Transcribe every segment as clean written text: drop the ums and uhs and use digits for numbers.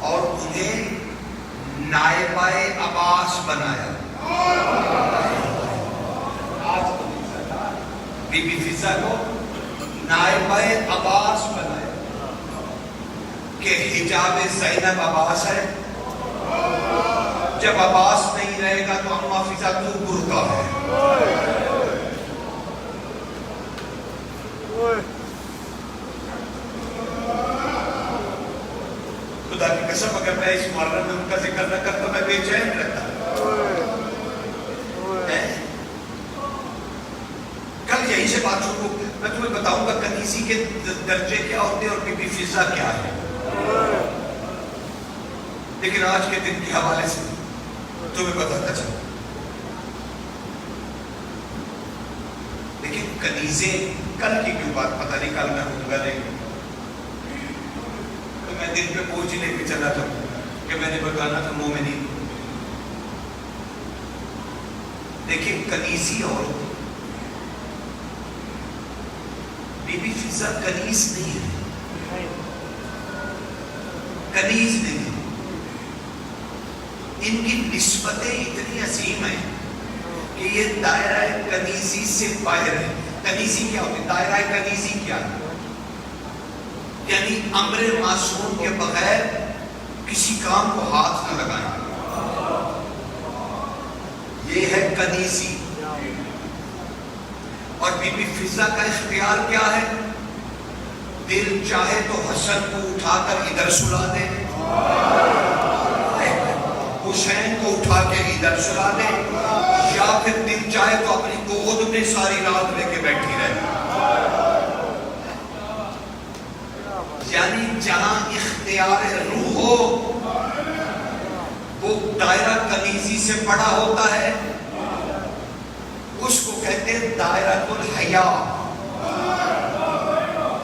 اور انہیں نائبہ عباس بنایا. بی بی فضہ کو نائبہ عباس بنایا کہ حجاب زینب عباس ہے. جب عباس نہیں رہے گا تو اماں فضہ تو برقع ہے. خدا کی قسم اگر میں اس محرم میں ان کا ذکر نہ کرتا میں بے چین رہتا. کل یہیں سے بات شروع. میں تمہیں بتاؤں گا کنیزی کے درجے کیا ہوتے ہیں اور بی بی فضہ کیا ہے. لیکن آج کے دن کے حوالے سے تمہیں بتاتا چلوں. لیکن کنیزیں کل کی کیوں بات پتہ نہیں کل میں ہوں گا نہیں تو میں دن پہ پہنچ لے کے چلا تھا کہ میں نے بتانا تھا مومنین. لیکن کنیزی اور بی بی فضہ کنیز نہیں ہے. کنیز نہیں ہے. ان کی نسبتیں اتنی عظیم ہیں کہ یہ دائرہ کنیزی سے باہر ہے. کنیزی کیا ہوتی ہے؟ دائرہ کنیزی کیا ہے؟ یعنی امر معصوم کے بغیر کسی کام کو ہاتھ نہ لگائیں. یہ ہے کنیزی. اور بی بی فضہ کا اختیار کیا ہے؟ دل چاہے تو حسن کو اٹھا کر ادھر سلا دے, حسین کو اٹھا کے ادھر سلا دے, یا پھر دل چاہے تو اپنی گود میں ساری رات لے کے بیٹھی رہے. یعنی جہاں اختیار روح ہو وہ دائرہ کنیزی سے بڑا ہوتا ہے. اس کو کہتے ہیں دائرۃ الحیا.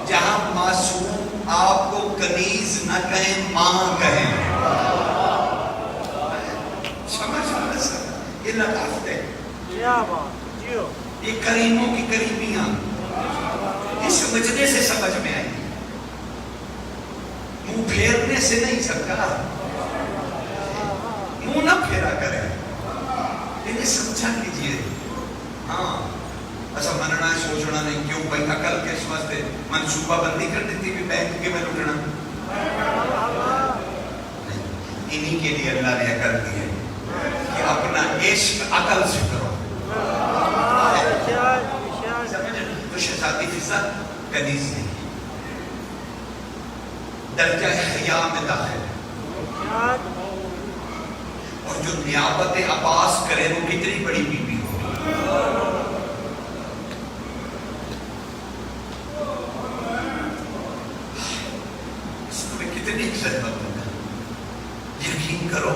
جہاں معصوم آپ کو کنیز نہ کہیں, ماں کہیں. سمجھ آنا سر, یہ لطافت ہے, یہ کریموں کی کریمیاں. یہ سمجھنے سے سمجھ میں آئی, منہ پھیرنے سے نہیں سکتا. منہ نہ پھیرا کرے, انہیں سمجھا کیجیے. ہاں ایسا مننا ہے, سوچنا نہیں. کیوں بھائی عقل کے واسطے منصوبہ بندی کر دیتی کہ بینک کے میں لٹنا نہیں. انہی کے لیے اللہ نے عقل دی ہے کہ اپنا عشق عقل سے کرو. تو شہزادی فضہ کنیز نہیں, درجہ حیا میں داخل ہے. اور جو نیابت عباس کرے وہ کتنی بڑی بی بی ہو. اس میں کتنی زحمت ہوگا. یقین کرو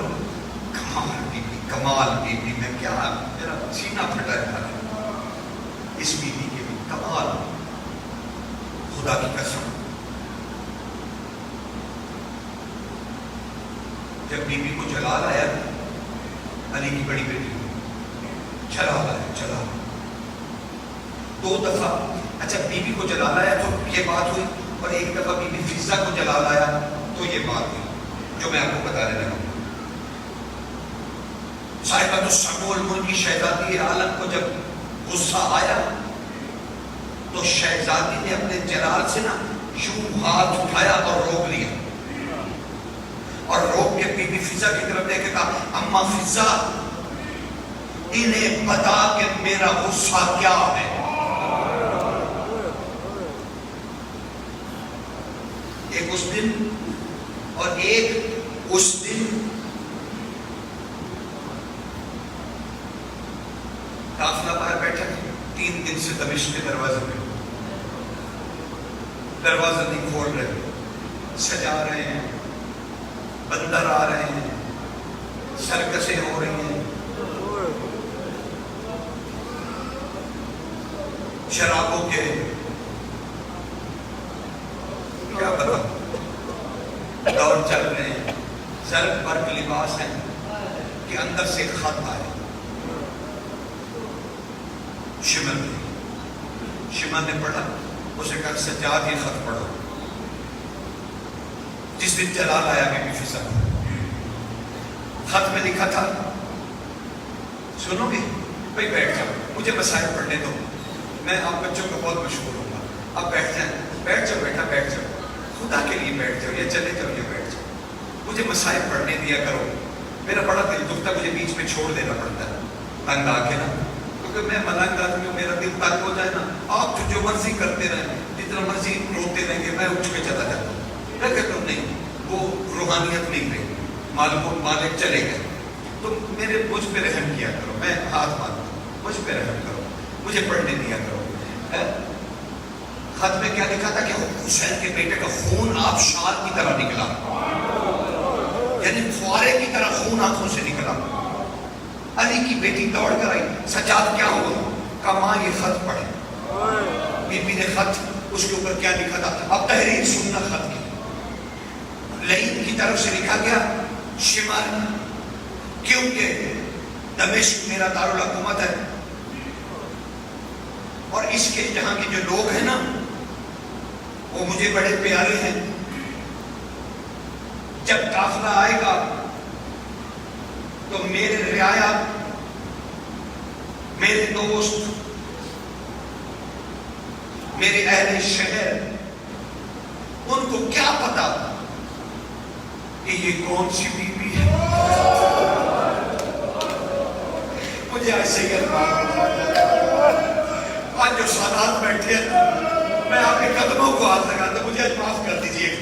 کمال بی بی, کمال بی بی. میں کیا میرا سینہ پھٹا ہے اس بی بی کے بھی کمال. خدا کی قسم جب بی بی کو جلال آیا, علی کی بڑی بیٹی جلال آیا, جلال 2 دفعہ. اچھا بی بی کو جلال آیا تو یہ بات ہوئی, اور ایک دفعہ بی بی فضہ کو جلال آیا تو یہ بات ہوئی جو میں آپ کو بتانے لگا ہوں. صاحبۃ السمو الملک کی شہزادی عالم کو جب غصہ آیا تو شہزادی نے اپنے جلال سے نا یوں ہاتھ اٹھایا اور روک لیا, اور روک کے بی بی فضہ کی طرف دیکھ کے کہا, اماں فضہ انہیں بتا کہ میرا غصہ کیا ہے. ایک اس دن اور ایک اس دن قافلہ باہر بیٹھا ہے 3 دن سے دمشق کے دروازے پہ, دروازہ نہیں کھول رہے, سجا رہے ہیں, بندر آ رہے ہیں, سرکسیں ہو رہی ہیں, شرابوں کے کیا پتا دور چل رہے ہیں. زرق برق لباس ہے کہ اندر سے خط آئے. شمر نے پڑھا, اسے کہا سجاد یہ خط پڑھو. جس دن جلال آیا بی بی فضا کو، خط میں لکھا تھا، سنو گے بھائی بیٹھ جاؤ، مجھے مسائل پڑھنے دو، میں آپ بچوں کا بہت مشہور ہوں گا، آپ بیٹھ جائیں، بیٹھ جاؤ بیٹا بیٹھ جاؤ، خدا کے لیے بیٹھ جاؤ، یا چلے جاؤ یا بیٹھ جاؤ، مجھے مسائل پڑھنے دیا کرو، میرا بڑا دل دکھتا، مجھے بیچ میں چھوڑ دینا پڑتا ہے تنگ آ کے نا، کیونکہ میں ملنگ آدمی ہوں، میرا دل تنگ ہو جائے نا، آپ جو مرضی کرتے رہیں، جتنا مرضی روتے رہیں گے، میں اٹھ کے چلا جاتا ہوں، میں کہتا ہوں نہیں، وہ روحانیت نہیں رہی، مالک چلے گئے، تو مجھ پہ رحم کیا کرو، میں ہاتھ مانتا ہوں، مجھ پہ رحم کرو، مجھے پڑھنے دیا کرو۔ خط میں کیا لکھا تھا کہ حسین کے بیٹے کا خون آبشار کی طرح نکلا، یعنی فوارے کی طرح خون آنکھوں سے نکلا۔ علی کی بیٹی دوڑ کر آئی، سجاد کیا ہوا؟ کہا ماں یہ خط پڑھے۔ بی بی نے خط، اس کے اوپر کیا لکھا تھا؟ اب تحریر سننا خط کی، لعین کی طرف سے لکھا گیا شمال، کیونکہ دمشق میرا دارالحکومت ہے، اور اس کے جہاں کے جو لوگ ہیں نا وہ مجھے بڑے پیارے ہیں، جب قافلہ آئے گا تو میرے رعایا، میرے دوست، میرے اہل شہر، ان کو کیا پتا کہ یہ کون سی بی بی ہے؟ مجھے ایسے ہی آج جو سادات بیٹھے ہیں، میں آپ کے قدموں کو ہاتھ لگاتا، مجھے آج معاف کر دیجئے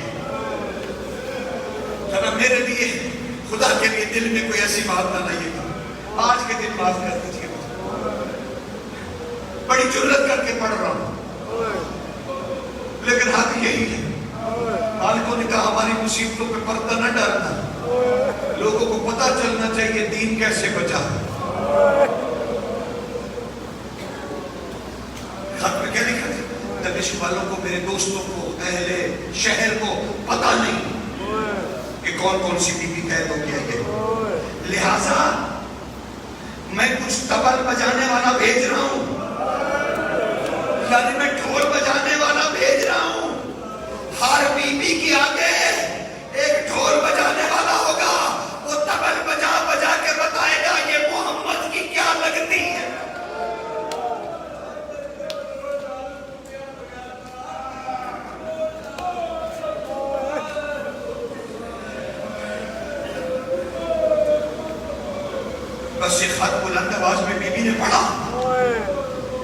جناب، میرے لیے خدا کے لیے دل میں کوئی ایسی بات نہ لائیے گا، آج کے دن معاف کر دیجئے، بڑی جرت کر کے پڑھ رہا ہوں، لیکن حق یہی ہے، مالکوں نے کہا ہماری مصیبتوں پہ پردہ نہ ڈالنا، لوگوں کو پتہ چلنا چاہیے دین کیسے بچا۔ خط میں کیا لکھا تھا؟ دمشق والوں کو، میرے دوستوں کو، اہل شہر کو پتہ نہیں کہ کون کون سی بی بی قید ہو گیا ہے، لہٰذا میں کچھ طبل بجانے والا بھیج رہا ہوں، یعنی میں ڈھول بجانے والا بھیج رہا ہوں، ہر بی بی کے آگے ایک ڈھول بجانے والا ہوگا، وہ طبل بجا بجا کے بتائے گا یہ محمد کی کیا لگتی ہے۔ بس یہ خط بلند آواز میں بی بی نے پڑھا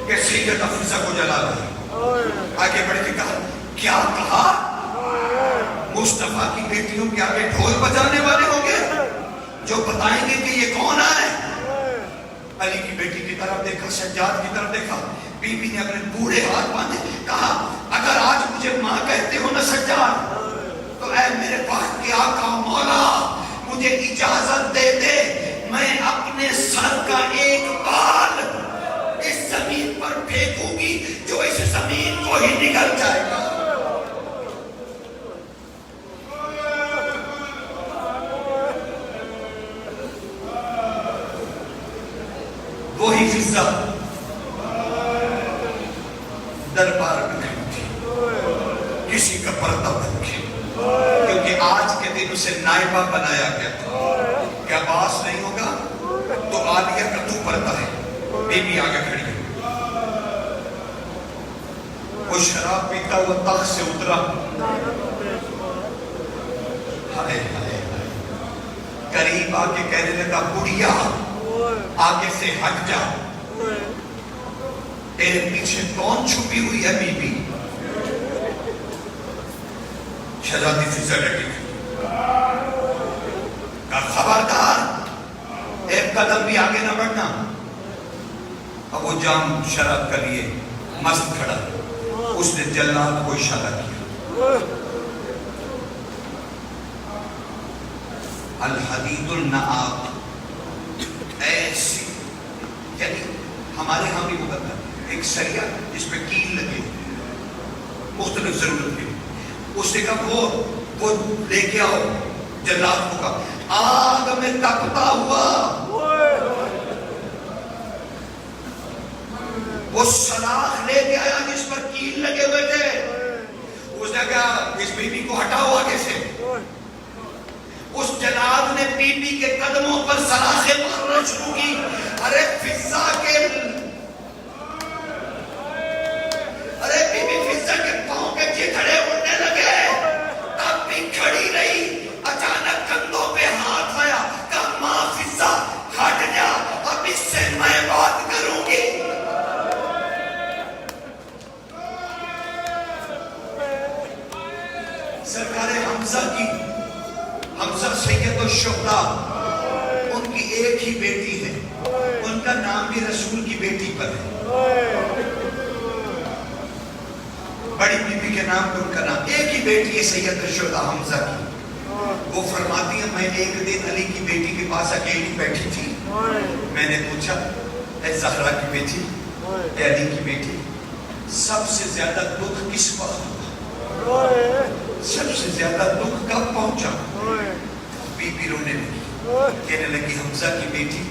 کہ سیدہ فضا کو جلا رہا، آگے بڑھ کے کہا، کیا کہا؟ مصطفیٰ کی بیٹیوں کے آگے ڈھول بجانے والے ہوں گے جو بتائیں گے کہ یہ کون ہے؟ علی کی بیٹی کی طرف دیکھا، سجاد کی طرف دیکھا، بی بی نے اپنے بوڑھے ہاتھ باندھے، کہا اگر آج مجھے ماں کہتے ہو نا سجاد، تو اے میرے پاک کے آقا مولا مجھے اجازت دے دے، میں اپنے سر کا ایک بال اس زمین پر پھینکوں گی جو اس زمین کو ہی نگل جائے گا۔ وہی فضا دربار میں نہیں تھی، کسی کا پردہ بن کے، کیونکہ آج کے دن اسے نائبہ بنایا گیا تھا، کیا باس نہیں ہوگا تو عالیہ کا تو پردہ ہے، بی بی آگے کھڑی ہے، وہ شراب پیتا ہوا تخت سے اترا، ہائے ہائے قریب آ کے کہنے لگا بڑھیا آگے سے ہٹ جا، تیرے پیچھے کون چھپی ہوئی ہے بی بی؟ شہزادی فضا ڈٹی، کہا خبردار ایک قدم بھی آگے نہ بڑھنا۔ اب وہ جام شراب کا لیے مست کھڑا، اس نے جلاد کو اشارہ کیا، الحدید النعاب، ایسی، یعنی ہمارے ہاں بھی ہوتا تھا ایک سریا جس پہ کیل لگے مختلف ضرورت کے، اس نے کہا وہ لے کے آؤ، جلاد کو کہا آگ میں تپتا ہوا وہ سلاخ لے کے آیا جس پر کیل لگے ہوئے تھے، اس نے کہا اس بی بی کو ہٹاؤ آگے سے. اس جلاد نے بی بی کے قدموں پر سلاخیں مارنا شروع کی. ارے فضا کے بی بی فضا کے پاؤں کے چیتھڑے اڑنے لگے. تب بھی کھڑی رہی. اچانک کندھوں پہ ہاتھ آیا. کہا ماں فضا ہٹ جا, اب اس سے میں بات کروں گی. سرکار حمزہ کی, حمزہ سید الشہداء, ان کی ایک ہی بیٹی ہے. ان کا نام بھی رسول کی بیٹی پر ہے. بڑی بی بی کے نام پر ان کا نام. ایک ہی بیٹی ہے سید الشہداء حمزہ کی. وہ فرماتی ہیں میں ایک دن علی کی بیٹی کے پاس اکیلی بیٹھی تھی. میں نے پوچھا اے زہرا کی بیٹی, اے علی کی بیٹی, سب سے زیادہ دکھ کس وقت ہوا, سب سے زیادہ دکھ کب پہنچا؟ بی بی رونے لگی, کہنے لگی حمزہ کی بیٹی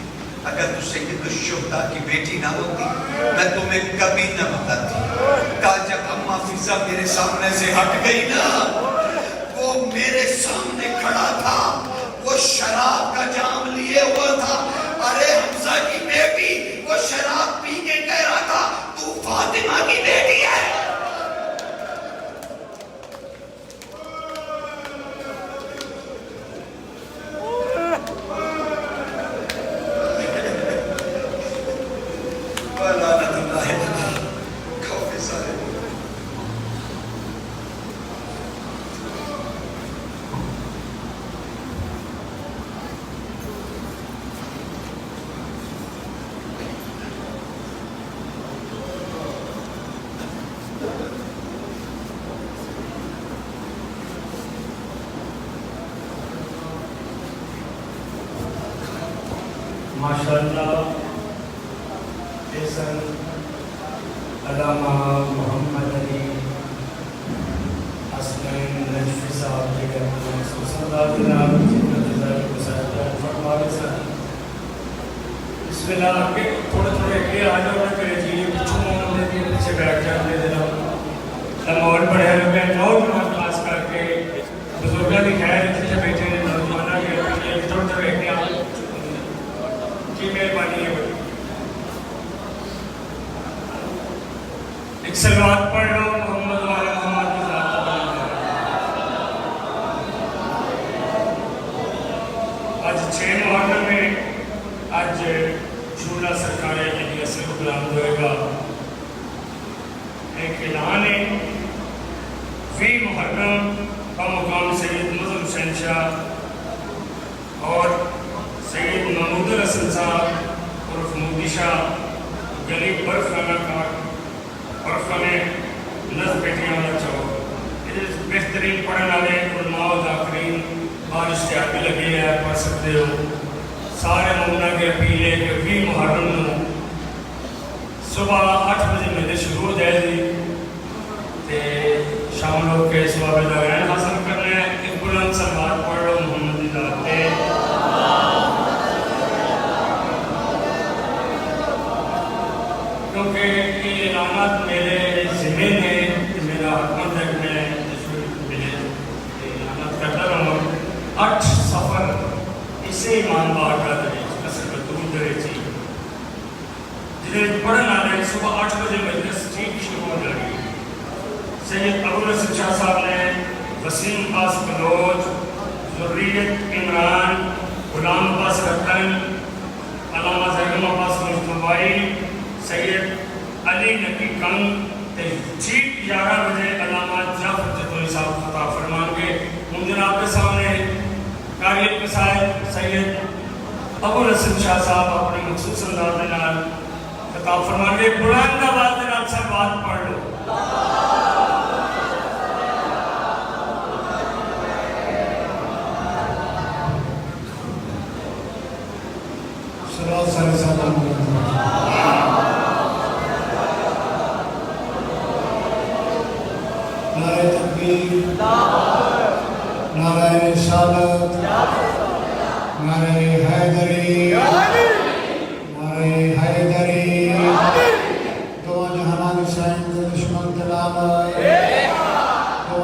اگر تو سید الشہداء کی بیٹی نہ ہوتی میں تمہیں کبھی نہ بتاتی. کہا جب اماں فضا میرے سامنے سے ہٹ گئی نا, وہ میرے سامنے کھڑا تھا, وہ شراب کا جام لیے ہوا تھا. ارے حمزہ کی بیٹی, وہ شراب پی کے کہہ رہا تھا تو فاطمہ کی بیٹی ہے. ماشاءاللہ احسن علامہ محمد علی حسنین نجفی صاحب کے گھر میں سلسلہ جناب بسم اللہ. آپ کے تھوڑے تھوڑے کے آ جاؤ نہ کرے جی پچھوں نے بھی پیچھے بیٹھ جاتے دینا لمحول پڑھے ہوئے نوجوان خاص کر کے بزرگوں کی خیر جتنے بیٹھے ہیں نوجوانوں کے تھوڑے تھوڑے کے مہربانی ہے. ایک سلوات پڑھ لو محمد والا محمد کی ذات پر. آج 6 محرم میں آج جھولا سرکار علی اصل کو بلند ہوئے گا. ایک اعلان ہے 20 محرم کا مقام سید نظم حسین شاہ اور سید محمود الحسن صاحب عرف مودی شاہ گلی برف خانہ کا برف خانے نظر بیٹھیاں والا چاہو بہترین پڑھنے والے علماء و ذاکرین بارش کے آگے لگے ہیں پڑھ سکتے ہو. سارے مومنہ کے اپیل ہے کہ 20 محرم نو صبح 8 بجے میرے شروع ہو جائے گی تے شام لوگ کے صبح دوران حاصل کرنے ہیں. ایک بلند سلوات پڑھ لو محمد کی ذات پہ. کیونکہ یہ اعلانات میرے ذہن ہیں, میرا حکمت ہے کہ میں اعلانات کرتا رہوں. 8 سفر اسے ایمان بار کا درے اصل بطور درے چی جنہیں پڑھن آنے صبح 8 بجے مجلس ٹھیک شروع ہو جائے گی. سید ابو الحسن شاہ صاحب نے وسیم عباس بلوچ, ذریت عمران, غلام عباس رکن, علامہ زیغم عباس مصطفی, سید علی نقی کنگ ٹھیک 11 بجے علامہ جعفر جتوئی صاحب خطاب فرمان گے. ہم جناب کے سامنے قاری قصائد سید ابو الحسن شاہ صاحب اپنے مخصوص انداز کے نال خطاب فرمان گے. بلند آواز کے نال سب بات پڑھ لو. نعرہ تکبیر, نعرہ رسالت, نعرہ حیدری, نعرہ حیدری, دو جہان حسین کے دشمن کے نام, دو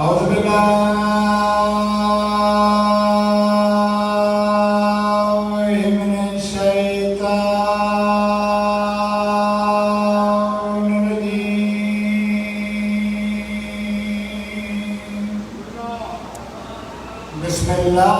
أعوذ بالله من الشيطان الرجيم بسم الله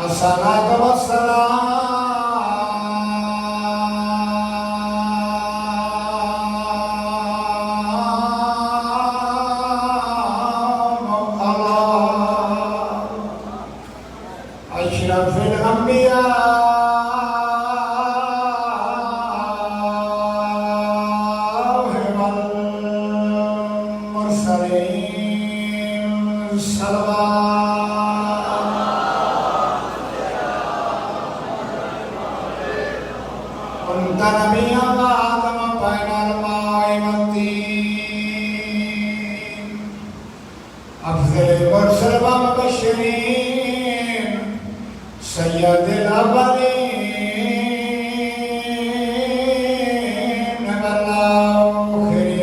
الصلاة والسلام على أشرف الأنبياء والمرسلين كنت نبيا وآدم بين الماء والطين أفضل المرسل ومبشرين سيد الأولين والآخرين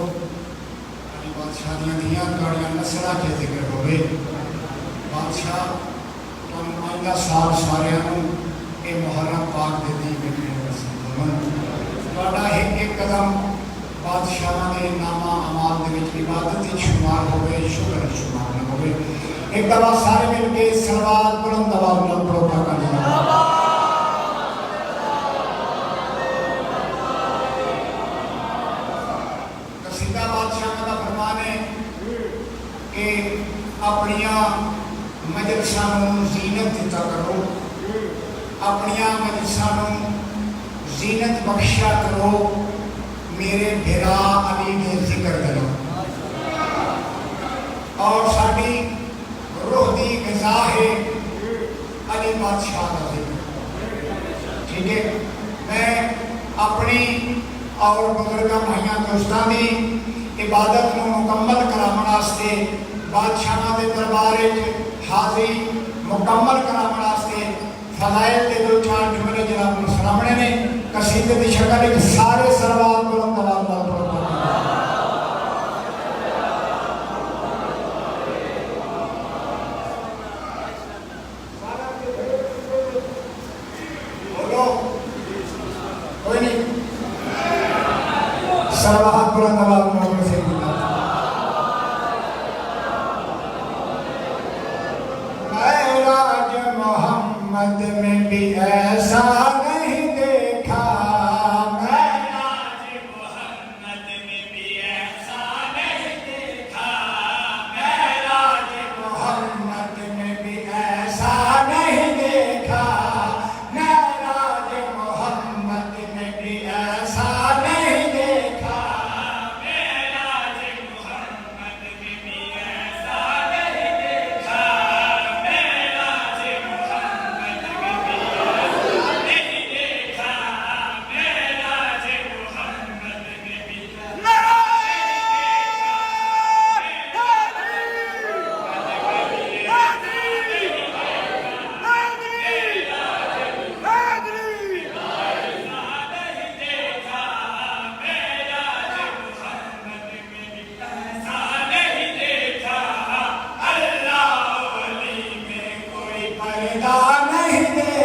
علی بادشاہ دیاں گاڑیاں نسلہ کے ذکر ہوئے بادشاہ تو آئندہ سال سارے اے محرم پاک دے دی بکنے رسول بڑا ایک قدم بادشاہ نے نامہ عمال دے وچ عبادت شمار ہوئے شکر شمار ہوئے ایک دفعہ سارے مل کے سلوات بلند آواز میں پڑھو پاک اللہ قصیدہ بادشاہ کا فرمان ہے کہ اپنیاں مجلساں زینت دیتا کرو اپنیاں مجلساں زینت بخشا کرو میرے بھرا علی نے ذکر کرو اور ساڑی روح دی غذا ہے علی بادشاہ کا ذکر ٹھیک ہے میں اپنی اور بزرگاں بھائیاں دوستاں دی عبادت کو مکمل کرانا واسطے بادشاہ دے دربار وچ حاضری مکمل کرانا واسطے فضائل دے دو چار جملے جناب سامنے نے قصیدے دی شکل وچ سارے سلوات بلند آواز نال پڑھو کوئی نہیں سلوات بلند آواز نال پڑھو معراج محمد میں بھی ایسا نہیں دیکھا معراج محمد میں بھی ایسا نہیں دیکھا معراج محمد میں بھی ایسا نہیں دیکھا معراج محمد میں بھی ایسا نہیں دیکھا معراج محمد میں بھی ایسا نہیں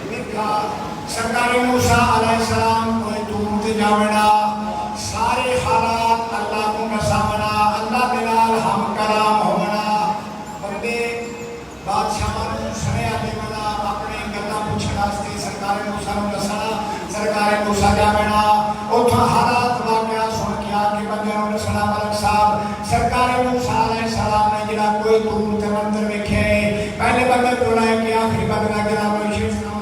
دیکھا سرکار موسیٰ علیہ السلام کوئی دور جاونا سارے حالات اللہ کو نسامنا اللہ بلال ہم کلام ہونا بندے بادشاہ سنے آتے منا اپنے گلہ پوچھنا ستے سرکار موسیٰ نسانا سرکار موسیٰ جاونا اتھا حالات واقعہ سن کیا کہ بندے نسانا ملک صاحب سرکار موسیٰ علیہ السلام نے جنا کوئی دور تمندر میں کھے پہلے بندے بولائے کہ آخری بندہ گرام روشی سنا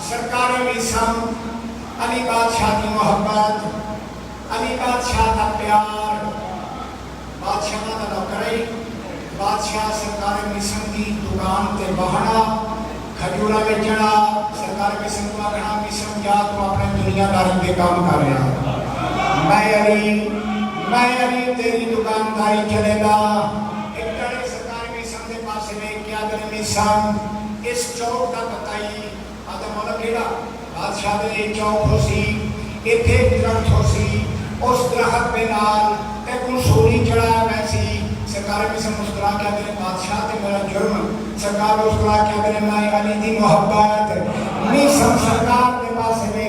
سرکار میسم علی بادشاہ کی محبت علی بادشاہ کا پیار بادشاہ کا نوکری بادشاہ سرکار میسم کی دکان تے بہنا کھجورا بیچنا سرکار میسم کو آگنا میسم جا تو اپنے دنیا داری کے کام کر رہا میں علی تیری دکانداری چلے گا ایک جڑے سرکار میسم دے پاس میں کیا کرے میسم اس چوک کا بتائی آدم والا کیڑا بادشاہ دے ایک چوک ہو سی ایک درخت ہو سی اس درخت پہ نال ایک سوری چڑھا ویسی سرکار میں سے مسکرا کیا کرے بادشاہ تے میرا جرم سرکار مسکرا کیا کرے میں علی دی محبت نہیں سب سرکار دے پاس میں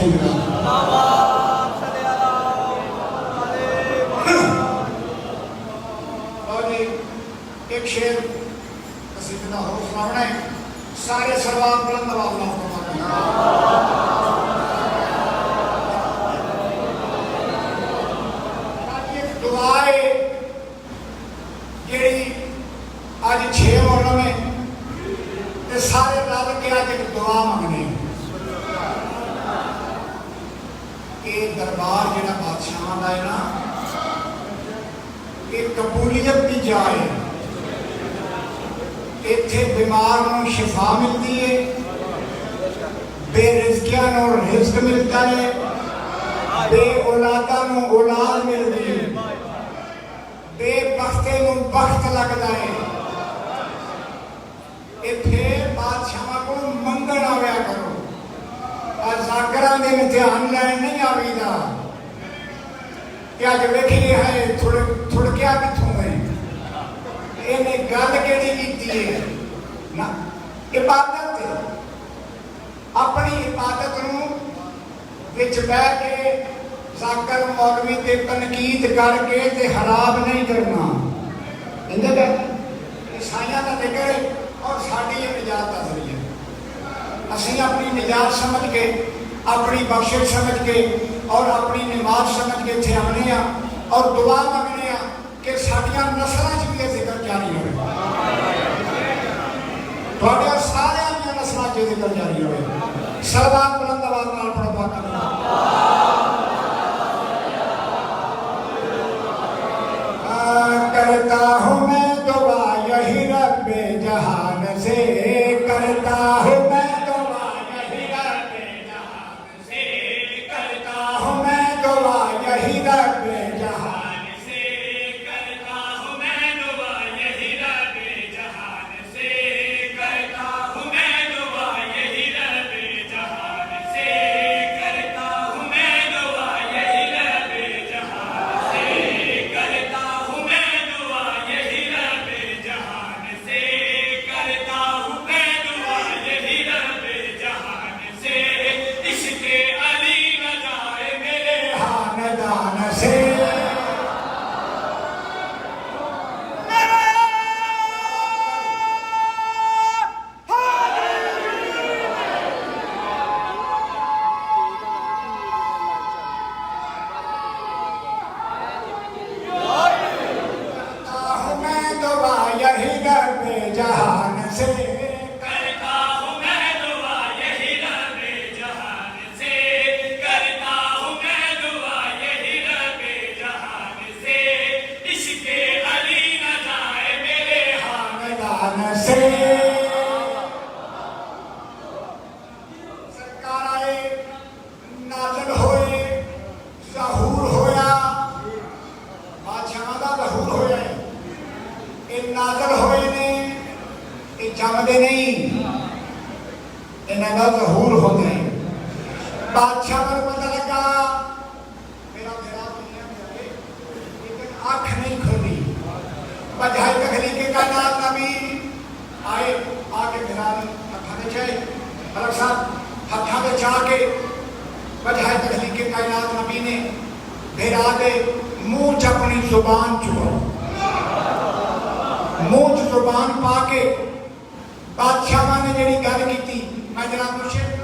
سیدنا اور ایک شعر قصیدہ ہو سنانا ہے سارے سلوات بلند آواز نال ایک دعا ہے جیڑی اج 6 محرم ہے تے سارے رل کے اج ایک دعا منگنے یہ دربار جڑا بادشاہ دا ہے نا یہ قبولیت کی جائے اتنے بیمار نو شفا ملتی ہے بے رزقیاں نو رزق ملتا ہے بے اولادا نو اولاد ملتی ہے بے بختے نو بخت لگتا ہے اتنے بادشاہ کو منگن آیا کرو اور ذاکران دے امتحان لین نہیں آوی دا کیا جو ویکھی ہے تھڑکیا کتوں ہے انہیں گل کیڑی کیتی ہے نا عبادت ہے اپنی عبادت نو وچ بیٹھ کے ذاکر مولوی تے تنقید کر کے تے خراب نہیں کرنا اندر عیسائیاں دا ذکر اور ساڈی یہ نجات دا ذریعہ اسی اپنی نجات سمجھ کے اپنی بخشش سمجھ کے اور اپنی نماز سمجھ کے اتنے آنے ہیں اور دعا منگنے ہیں کہ ساڈیاں نسلاں چ بھی یہ ذکر جاری ہوئے تھوڑے سارے نسلاں چ ذکر جاری ہوئے صلوات بلند آواز نال پڑھو پاک اللہ کرتا ہوں میں دعا یہی رب جہان سے کرتا ہوں میں دعا یہی رب جہان سے کرتا ہوں میں دعا یہی رب جہان سے کرتا ہوں میں دعا یہی رب جہان سے کرتا ہوں میں دعا یہی رب جہان سے کرتا ہوں میں دعا یہی رب جہان سے کرتا ہوں میں دعا یہی رب جہان سے کرتا ہوں میں دعا یہی رب جہان سے عشق علی نہ جائے میرے خاندان سے کرتا ہوں میں دعا یہی رب جہان سے کرتا ہوں میں دعا یہی رب جہان سے کرتا ہوں میں دعا یہی رب جہان سے عشق علی نہ جائے میرے خاندان سے سرکار آئے نازل ہوئے ظہور ہویا بادشاہ دا ظہور ہویا ہے یہ نازل ہوئے نے یہ جمدے نہیں انہاں دا ظہور ہوتا ہے بادشاہ کو پتہ لگا میرا پھیرا دنیا میں ہے لیکن آنکھ نہیں کھلی بجائے تخلیق کائنات نبی آئے آگے پھیرا ہتھاں دے چاہے ملک صاحب ہتھاں دے چاہ کے بجائے تخلیق کائنات نبی نے بھیرا دے منہ چ اپنی زبان چڑھو منہ چ زبان پا کے بادشاہ نے جڑی گل کی میں جناب مرشد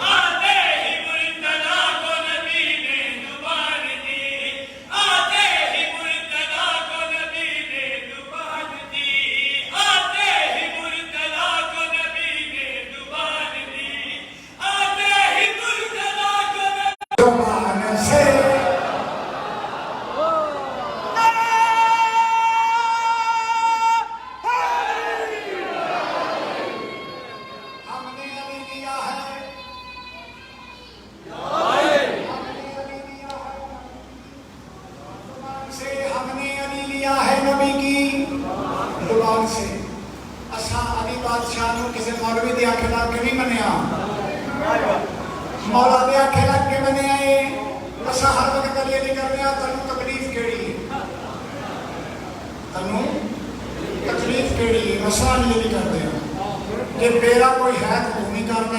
آتے ہی مرتضی کو نبی نے زبان دی آتے ہی مرتضی کو نبی نے زبان دی آتے ہی مرتضی کو نبی نے زبان دی آتے ہی مرتضی کو زبان سے ہم نے علی لیا ہے ہم نے علی لیا ہے نبی کی زبان سے اساں علی بادشاہ نو کسی مولوی دے آکھے لگ کے نہیں منیا مولا دے آکھے لگ کے منیا ہے اساں ہر وقت علی علی کرنے آ تنوں تکلیف کیڑی ہے تنوں تکلیف کیڑی ہے اساں علی علی کرتے ہیں کہ میرا کوئی ہے تو نہیں کرتا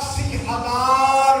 80,000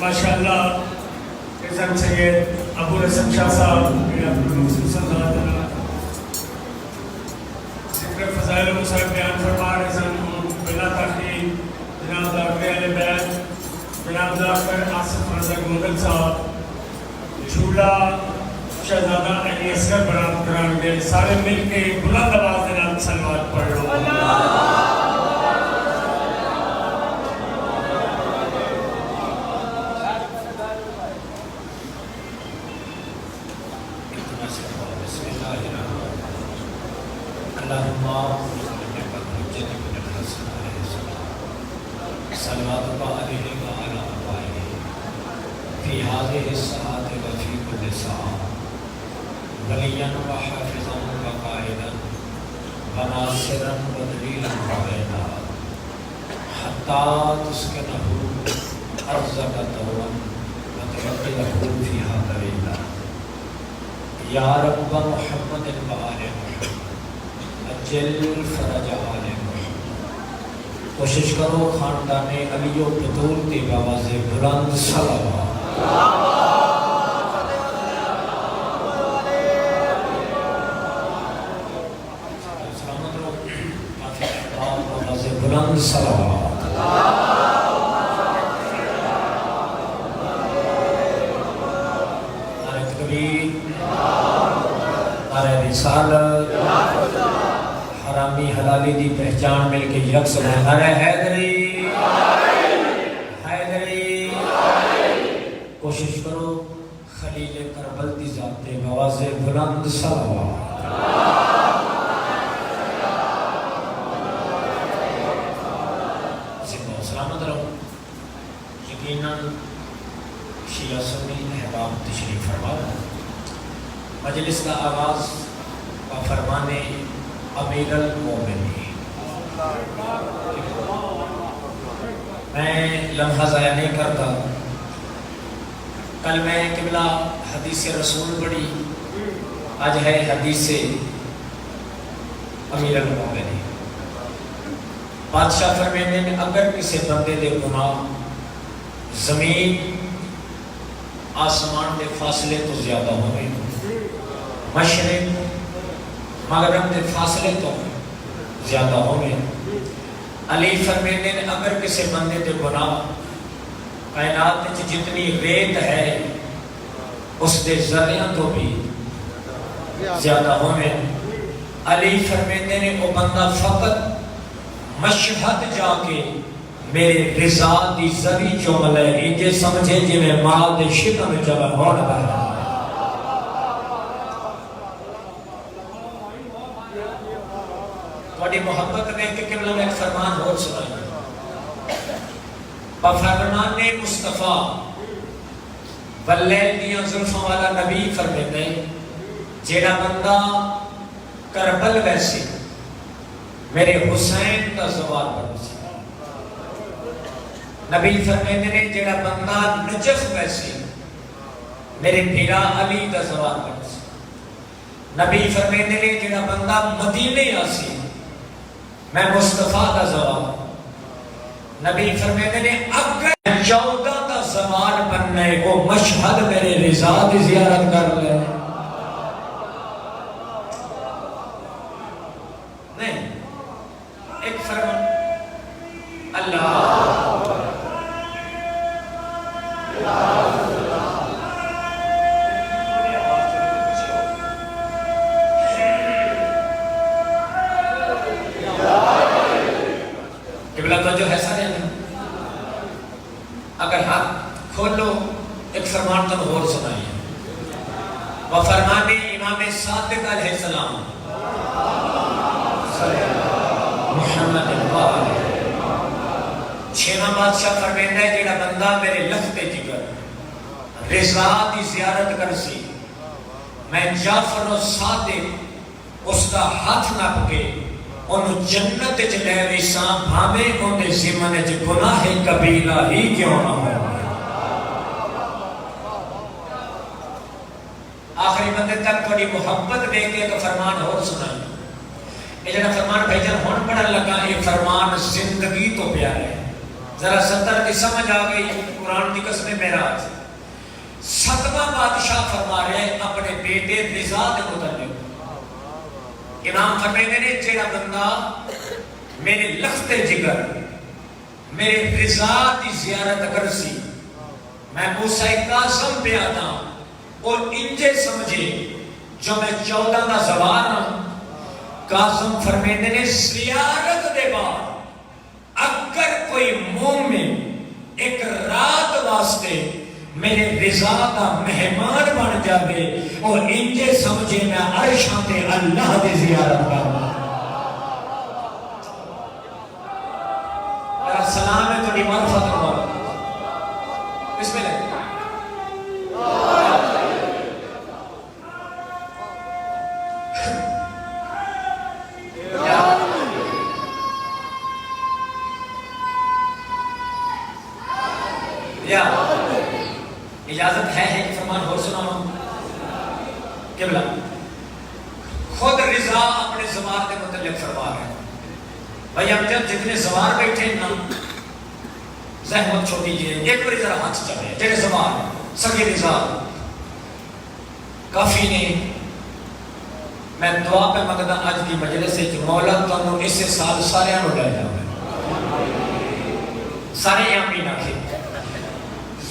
ماشاءاللہ اعظم سید ابو الحسن شاہ صاحب ذکر فضائل مصحف بیان فرما رہے سن بلا تاخیر جناب ڈاکٹر اہل بیت جناب ڈاکٹر آصف رضا گونگل صاحب جھولا شہزادہ علی اصغر برآمد کران گے سارے مل کے بلند آواز کے نام صلوات پڑھ لو صلواتك عليه وعلى آله في هذه الساعة وفي كل ساعة وليا وحافظا وقائدا وناصرا ودليلا وعينا حتى تسكنه أرزك طوعا وتبدله فيها طويلا يا رب محمد وآل محمد أجل فرج آل محمد کوشش کرو خاندان علی و بطول کی آواز بلند صلوات سلامت رہو آواز بلند صلوات نعرہ تکبیر نعرہ رسالت حرامی حلالی دی پہچان مل کے یکس ہے نعرہ حیدری حیدری کوشش کرو خلیل کربل دی ذات بواز بلند صلوات زندہ و سلامت رہو یقیناً شیعہ سنی احباب تشریف فرما مجلس کا آغاز و فرمانے امیر المومنین میں لمحہ ضائع نہیں کرتا کل میں قبلہ حدیث رسول پڑھی آج ہے حدیث امیر المومنین بادشاہ فرمیندے میں اگر کسی بندے دے گناہ زمین آسمان دے فاصلے تو زیادہ ہوئے مشرق مغرب کے فاصلے تو زیادہ ہوئے علی فرمیندے نے اگر کسی بندے کے گناہ کائنات جتنی ریت ہے اس کے ذریعہ تو بھی زیادہ ہوئے علی فرمیندے نے وہ بندہ فقط مشہد جا کے میرے رضا دی ذری جو ملے انجے سمجھے جی میں مال دے شکم جب ہونا ہے بڑی محبت میں کہ قبلہ میں ایک فرمان اور سنائی فرمان مصطفیٰ واللیل دیاں ظلفوں والا نبی فرمیتے جیڑا بندہ کربل ویسے میرے حسین کا زوار بنسی نبی فرمیتے نے جیڑا بندہ نجف ویسے میرے بھیرا علی کا زوار بنسی نبی فرمیتے نے جیڑا بندہ مدینے آسی میں مصطفیٰ کا زوار نبی فرمیتے نے اگر 14 کا زوار بننے کو مشہد میرے رضا کی زیارت کر لے نہیں ایک فرمان اللہ جو ہے سارے اگر ہاتھ کھولو ایک فرمان تم اور سنائیے وہ فرمان امام صادق علیہ السلام محمد چھیواں بادشاہ فرمیندہ ہے جیڑا بندہ میرے لفظ جگر رضا دی زیارت کرسی میں جعفر و صادق اس کا ہاتھ نہ پکے انہوں جنت چلے ویساں بھامے انہیں زمن چ گناہ قبیلہ ہی کیوں نہ ہو آخری بندے تک تھوڑی محبت دے کے ایک فرمان اور سنائی یہ جنہ فرمان بھائی جان ہون پڑھن لگا یہ فرمان زندگی تو پیارے ذرا 70 کی سمجھ آ گئی قرآن کی قسم معراج 7واں بادشاہ فرما رہے ہیں اپنے بیٹے رضا کے متعلق امام فرماتے نے جیڑا بندہ میرے لخت جگر میرے رضا کی زیارت کرسی میں موسیٰ کاظم پہ آتا اور انجے سمجھے جو میں 14 کا زوار ہوں کاظم فرمیندے نے زیارت دے بعد اگر کوئی مومن ایک رات واسطے میرے رضا کا مہمان بن جاوے اور انجے سمجھے میں عرشاں تے اللہ دی زیارت کرنا میرا سلام ہے تو معرفت کرو بسم اللہ یا اجازت ہے کہ فرمان اور سناؤں قبلہ خود رضا اپنے زوار کے متعلق فرما رہے ہیں بھائی ہم جب جتنے زوار بیٹھے نا زحمت چھوٹی جی ایک بری ذرا ہاتھ چلے جڑے زوار سگے رضا کافی نے میں دعا پہ مقدہ آج کی مجلس سے جو مولا تو اس سال سارے آنو لے جاؤں سارے آمین آخر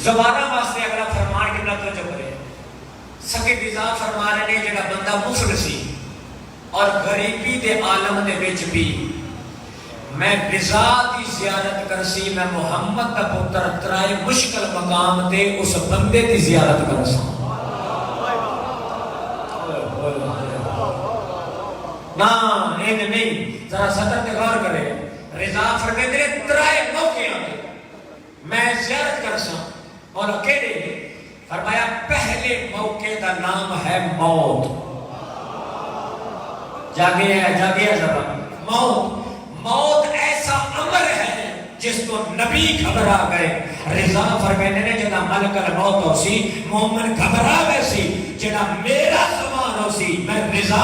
زوارہ واسطے اگلا فرمان کے بلد توجہ کرے سکے رضا فرما رہے نے جڑا بندہ مفلسی اور غریبی دے عالم دے وچ بھی میں رضا دی زیارت کرسی میں محمد دا پتر ترائے مشکل مقام تے اس بندے دی زیارت کرسا نا این نہیں ذرا صدر تے غور کرے رضا فرمے تیرے ترائے موقع آتے میں زیارت کرسا اور اکیلے فرمایا پہلے موقع کا نام ہے موت جاگے ہے زبان موت ایسا امر ہے جس کو نبی گھبرا گئے رضا فرمینے نے جنا ملک الموت ہو سی مومن گھبرا گئے سی جنا میرا زمان ہو سی میں رضا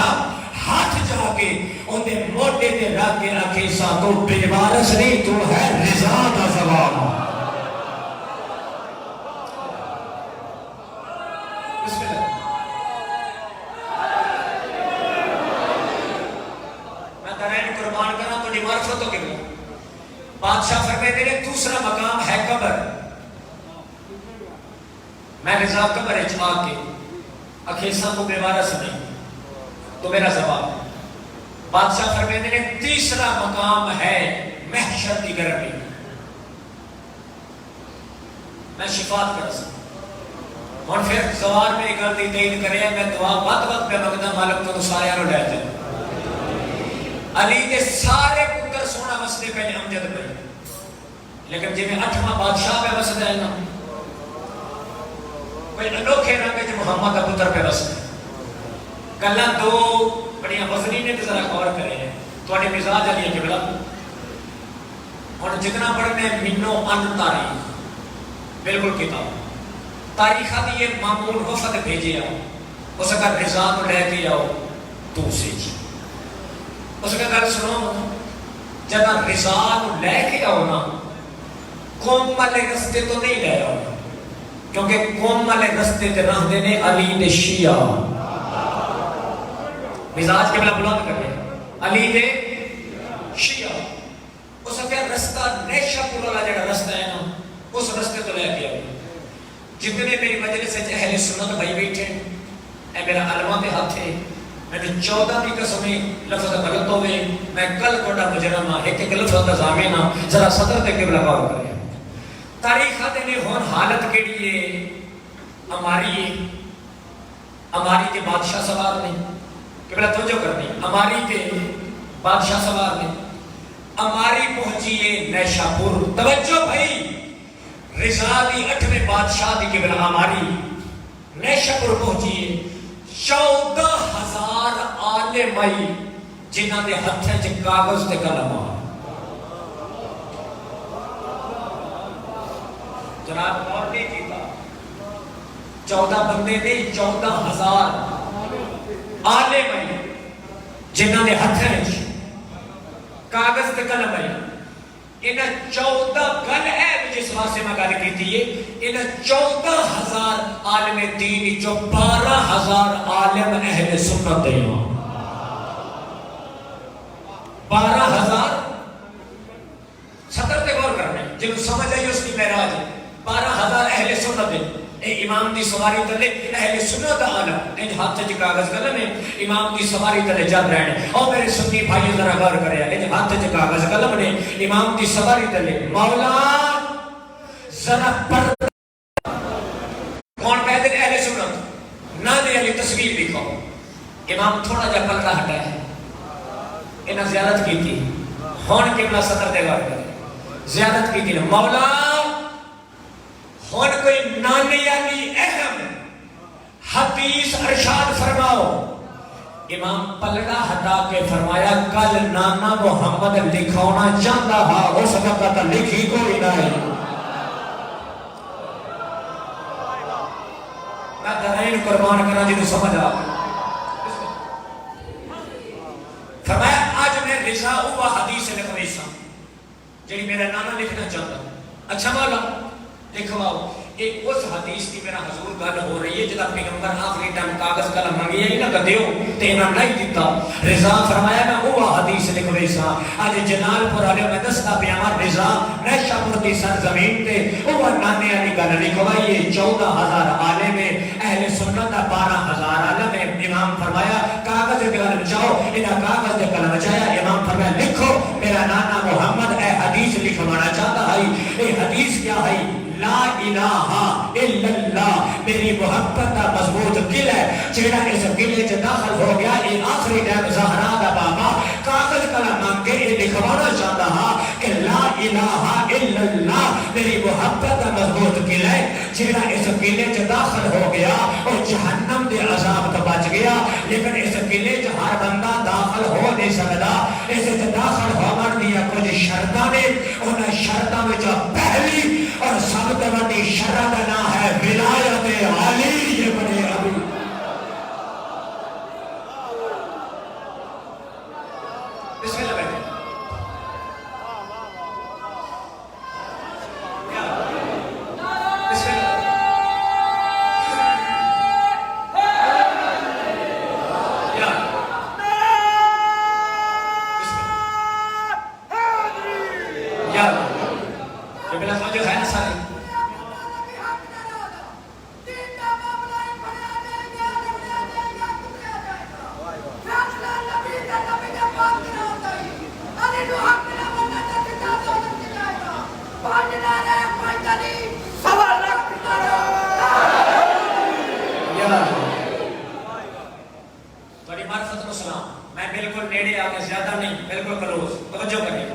ہاتھ جا کے اندھے موٹے دے رکھ کے رکھے سا تو بے وارث نہیں تو ہے رضا دا زمان بادشاہ فرمیتے ہیں دوسرا مقام ہے قبر میں رضا قبر اچھا کے اکھیساں کو بیوارہ سنیں تو میرا زواب بادشاہ فرمیتے ہیں تیسرا مقام ہے محشر کی گرمی میں شفاعت کر سکتا اور پھر زوار میں ایک غلطی تعین کرے میں دعا وقت پہ مقدم مالک تو سارے آنو لے جائے علی کے سارے پتر سونا مسئلے پہلے امجد پہ لیکن جی میں 8واں بادشاہ پہ وسد ہے نا کوئی انوکھے رنگ جو محمد کا پتر پہ وسد ہے کلہ دو بڑیاں وزنی نے تو ذرا غور کرے ہیں تو اٹھے مزاج علی ہے جبلا اور جتنا پڑھنے منو ان تاریخ بالکل کتاب تاریخہ دی یہ معمول وفد بھیجے آؤ اس کا رضا کو لے کے آؤ تو سے جی اس کا گھر سنو جب رضا کو لے کے آؤ نا قوم والے رستے تو نہیں لے آؤ کیونکہ قوم والے رستے تے رہ دینے علی دے شیعہ مزاج کے بلا بلند کرے علی دے شیعہ اس کا رستہ نیشہ پورا جڑا رستہ ہے نا اس رستے تو لے کے آؤ جتنے میری مجلس سے اہل سنت بھائی بیٹھے اے میرا علماء پہ ہاتھ ہے میں نے 14 کی قسمیں لفظ غلط ہوئے میں کل کوڑا مجرمہ ایک لفظ کا زامینہ ذرا صدر تے قبلہ غور کرے تاریخ دینے ہون حالت کے لیے ہماری کے بادشاہ سوار نہیں قبلہ توجہ کرنی ہماری کے بادشاہ سوار نہیں ہماری پہنچیے نیشہ پور توجہ بھائی رضا دی 8ویں بادشاہ دی قبلہ ہماری نیشہ پور پہنچیے 14,000 آلے مائی جنہاں دے ہتھیں چھ کاغذ تے قلم جناب اور نہیں کیتا 14 بندے نہیں 14,000 آلے مائی جنہاں دے ہتھیں چھ کاغذ تے قلم آئی انہیں 14 گل ہے جس واسطے میں گل کی ہے، انہیں 14,000 عالم دین جو 12,000 عالم اہل سنت دے ہیں، 12,000 صدر تے غور کرنے جنہوں سمجھ آئی اس کی معراج ہے، 12,000 اہل سنت دے امام دی سواری تلے اہل سنت عالم انج ہاتھ چ کاغذ قلم ہے امام دی سواری تلے جب رہنے اور میرے سنی بھائی ذرا غور کرے انج ہاتھ چ کاغذ قلم نے امام دی سواری تلے مولا ذرا پڑھ کون کہتے ہیں اہل سنت نہ دے علی تصویر لکھو امام تھوڑا جا پلڑا ہٹایا ہے انہاں زیارت کی تھی ہون قبلہ صدر دے غور کرے زیارت کی تھی مولا ہون کوئی نانی یعنی اہم حدیث ارشاد فرماؤ امام پلڑا ہٹا کے فرمایا کل نانا محمد لکھونا چاہتا ہا ہو سکتا تھا لکھی کوئی نہ ہے میں درائن قربان کرنا جنہوں سمجھ آ فرمایا آج میں رضا ہوا حدیث لکھویسا جنہی میرا نانا لکھنا چاہتا اچھا مولا لکھواؤ ایک اس حدیث کی میرا حضور گل ہو رہی ہے جدا پیغمبر آخری ٹائم کاغذ کلم مانگی ہے نہ کدیو تے انہاں نہیں دیتا رضا فرمایا میں ہوا حدیث لکھویسا آج جلال پور والے میں دستا پیامار رضا نیشہ پور دی سرزمین تے ہوا نانے علی گل لکھوائیے 14,000 عالم اہل سنت 12,000 عالم امام فرمایا کاغذ کلم جاؤ انہاں کاغذ کلم جایا امام فرمایا لکھو میرا نانا محمد اے حدیث لکھوانا چاہتا ہے اے حدیث کیا ہے لا الہ الا اللہ میری محبت کا مضبوط قلعہ ہے جیڑا اس قلعے سے داخل ہو گیا یہ آخری ٹائم زہرا دا بابا کاغذ کلم مانگ کے یہ لکھوانا چاہتا ہے کہ لا الہ الا اللہ میری محبت کا مضبوط قلعہ ہے جیڑا اس قلعے سے داخل ہو گیا اور جہنم دے عذاب تو بچ گیا لیکن اس قلعے سے ہر بندہ داخل ہو نہیں سکتا اس سے داخل ہونے دیا کچھ شرطاں نے ان شرطاں میں جو پہلی اور سب سے بڑی شرط نہ ہے ولایت علی ابن ابی بسم اللہ بیٹھے بسم اللہ یا یہ بلا سمجھو ہے نا سارے بڑی معرفت و سلام میں بالکل نیڑے آگے زیادہ نہیں بالکل کلوز توجہ کریں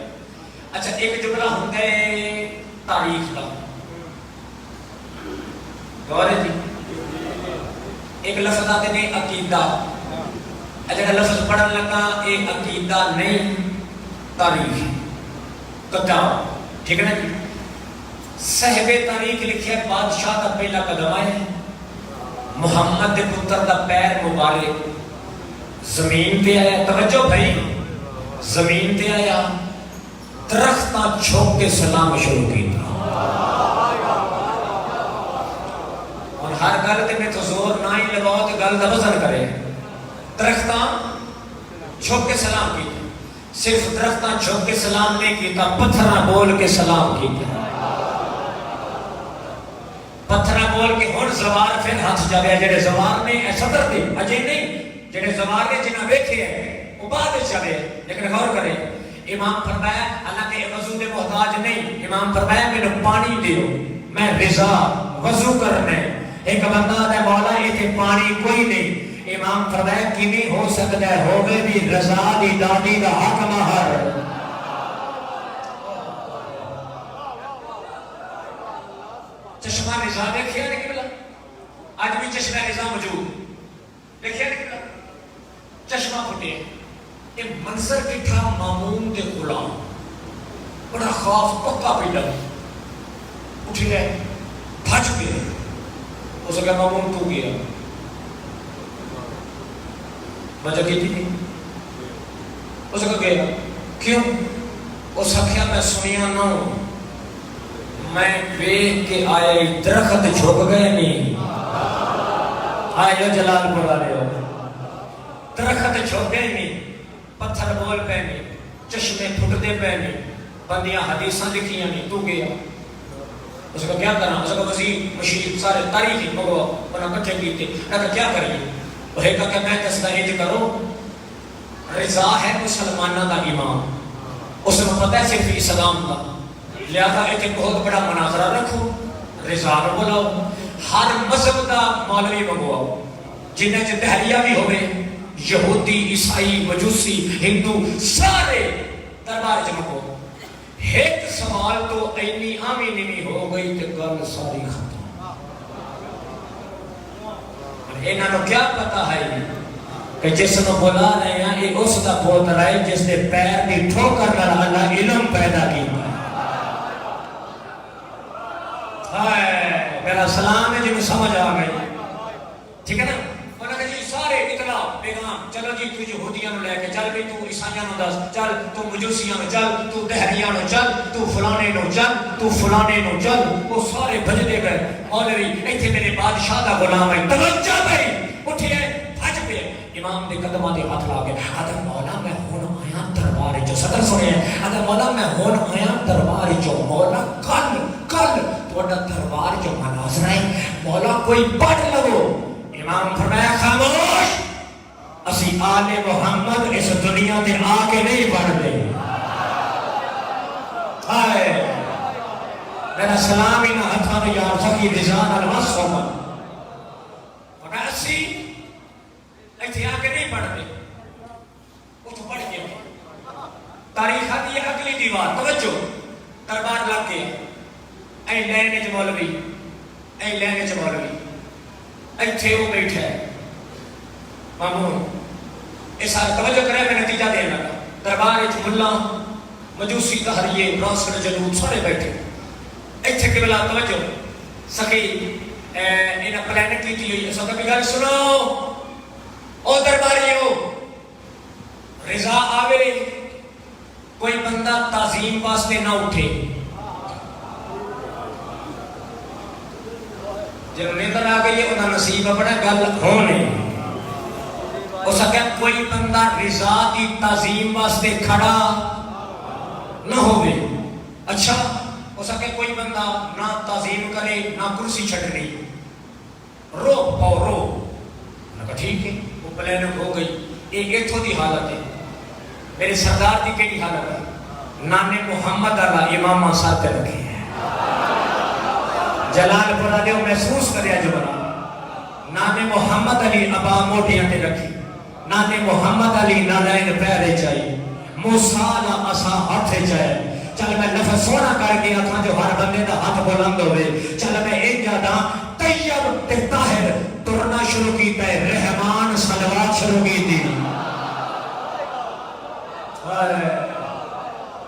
اچھا ایک جملہ ہوتا ہے تاریخ کا غور ہے جی ایک لفظ آتے نے عقیدہ اجھا لفظ پڑھن لگا ایک عقیدہ نہیں تاریخ کتاب ٹھیک ہے نا جی صحب تاریخ لکھے بادشاہ کا پہلا قدم آئے محمد دے پتر دا پیر مبارک زمین پہ آیا توجہ بھائی زمین پہ آیا درختہ چھوک کے سلام شروع کی تھا اور ہر گل تے میں تو زور نہ ہی لگاؤ تو گل دا وزن کرے درختہ چھوک کے سلام کی تھا صرف درختہ چھوک کے سلام نہیں کیتا پتھرہ بول کے سلام کیتا پتھرہ بول کے ہون زوار پھر ہاتھ جاوے جڑے زوار نے صدر دے اجے نہیں جڑے زوار نے جنہ بیٹھے ہیں وہ بعد جاوے لیکن غور کریں امام فرمایا اللہ کے وضو دے محتاج نہیں امام فرمایا میں پانی دیو میں رضا وضو کرنے ایک بندہ دے مولا ایتھے پانی کوئی نہیں امام فرمایا کیویں ہو سکتا ہے ہوگے بھی رضا دی دادی دا حق مہر چشمہ رضا دیکھیا نہیں بلا آج بھی چشمہ رضا موجود دیکھیا نہیں بلا چشمہ پھٹے یہ منظر کٹھا مامون دے غلام بڑا خوف پکا پیدا اٹھ گئے بھج گئے اس کا مامون تو گیا وجہ کی تھی اس کا گیا کیوں اس آخیا میں سنیا نہ میں ویکھ کے آئے درخت جھک گئے نہیں آئے جو جلال پور والے ہو درخت جھک گئے نہیں پتھر بول پے نہیں چشمے پھٹتے پے نہیں بندیاں حدیثاں لکھیاں نہیں تو گیا اس کا کیا کرنا اس کا وزیر مشیر سارے تاریخی مگوا انہاں کٹھے کیتے کہا کیا کریے وہ ہے کہ میں دستا انج کرو رضا ہے مسلمانہ دا امام اس نے پتہ ہے صرف اسلام کا لہذا ایک بہت بڑا مناظرہ رکھو رضا نو بلاؤ ہر مذہب دا مولوی منگواؤ جنہیں چ دہریہ بھی ہوئے یہودی عیسائی مجوسی ہندو سارے دربار چ منگواؤ ایک سوال تو اینی آمی نمی ہو گئی کہ گل ساری ختم انہاں نو کیا پتا ہے کہ جس نو بلا رہے ہیں یہ اس دا پوتر ہے جس نے پیر دی ٹھوکر نال اللہ علم پیدا کیا میرا سلام ہے جی میں سمجھ آ گئی ٹھیک ہے نا انہوں نے جی سارے اطلاع پیغام چلو جی تو یہودیاں نو لے کے چل بھی تو عیسائیاں نو دس چل تو مجوسیاں نو چل تو دہریاں نو چل تو فلانے نو چل تو فلانے نو چل وہ سارے بھجدے گئے مولوی ایتھے میرے بادشاہ دا غلام ہے توجہ بھائی اٹھے بھج پہ امام دے قدماں دے ہاتھ لا کے اگر مولا میں ہن آیا دربار جو صدر سنے اگر مولا میں ہن آیا دربار جو مولا کل توڑا دربار جو مناظرہ ہے مولا کوئی پڑھ لگو امام فرمایا خاموش اسی آل محمد اس دنیا دے آگے نہیں بڑھ دے آئے میرا سلامی نہ ہتھا نے یار سکی رضان الوصف فرمایا اسی ایتھے آگے نہیں بڑھ دے وہ تو پڑھ گیا تاریخ آتی ہے اگلی دیوار توجہ دربار لگ گیا اے لینے چ مولوی اے لینے چ مولوی ایتھے وہ بیٹھا ہے مامون اس سارے توجہ کرے میں نتیجہ دینا لگا دربار وچ ملا مجوسی تہریے ناصر جلود سارے بیٹھے ایتھے قبلہ توجہ سخی انہاں پلان کیتی ہوئی اساں دی گل سنو او درباریو رضا آوے کوئی بندہ تعظیم واسطے نہ اٹھے جب نیندر آ گئی ہے انہاں نصیب اپنا گل ہونے ہو سکے کوئی بندہ رضا دی تعظیم واسطے کھڑا نہ ہوئے اچھا ہو سکے کوئی بندہ نہ تعظیم کرے نہ کرسی چھڑنی رو پاؤ رو انہاں کہا ٹھیک ہے وہ پلانک ہو گئی ایک ایتھو دی حالت ہے میرے سردار دی کیڑی حالت ہے نانے محمد اللہ امامہ ساتھ رکھے ہیں جلال پورا دیو محسوس کریا جو بنا نانے محمد علی ابا موٹیاں تے رکھی نانے محمد علی نالین پیرے چاہیے موسیٰ اسا ہاتھے چاہیے چل میں نفس سونا کر کے آتھا جو ہر بندے دا ہاتھ بلند ہوئے چل میں ایک جادا طیب تے طاہر ترنا شروع کی تے رحمان صلوات شروع کی دی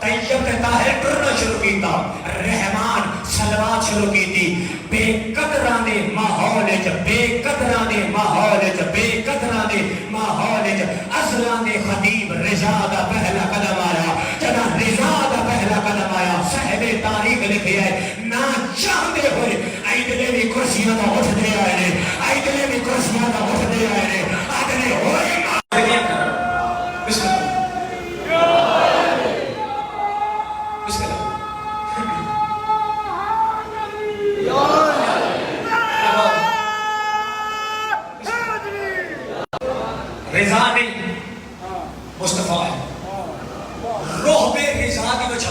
طیب تے طاہر ترنا شروع کی تا رحمان صلوات شروع کی دی بے قدران دے ماحول جا بے قدران دے ماحول جا بے قدران دے ماحول جا ازلان دے خطیب رضا دا پہلا قدم آیا جنا رضا دا پہلا قدم آیا صاحب تاریخ لکھے آئے نا چاہتے ہوئے ایدلے بھی کرسیاں دا اٹھ دے آئے ایدلے بھی کرسیاں دا اٹھ دے آئے آدھنے ہوئے بسم اللہ رضا نہیں مصطفیٰ ہے روح بے رضا کی بچا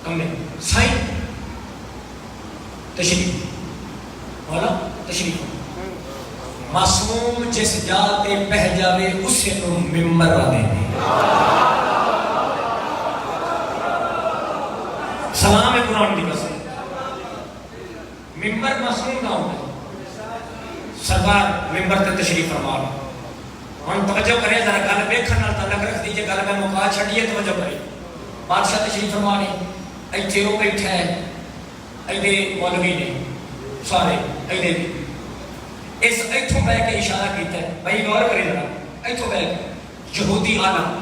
ہم نے سائی تشریف مولا تشریف معصوم جس جاتے پہ جاوے اسے تو ممبر آنے سلام قرآن کی قسم ممبر معصوم نہ ہوتا سرکار ممبر تے تشریف فرما ہم توجہ کریں ذرا گل ویکھن نال تعلق رکھ دیجئے گل میں مکا چھڈیے توجہ کریں بادشاہ تشریف فرما نے ایتھے وہ بیٹھا ہے ایدے مولوی نے سارے ایدے اس ایتھوں بیٹھ کے اشارہ کیتا ہے بھائی غور کریں ذرا ایتھوں بیٹھ یہودی عالم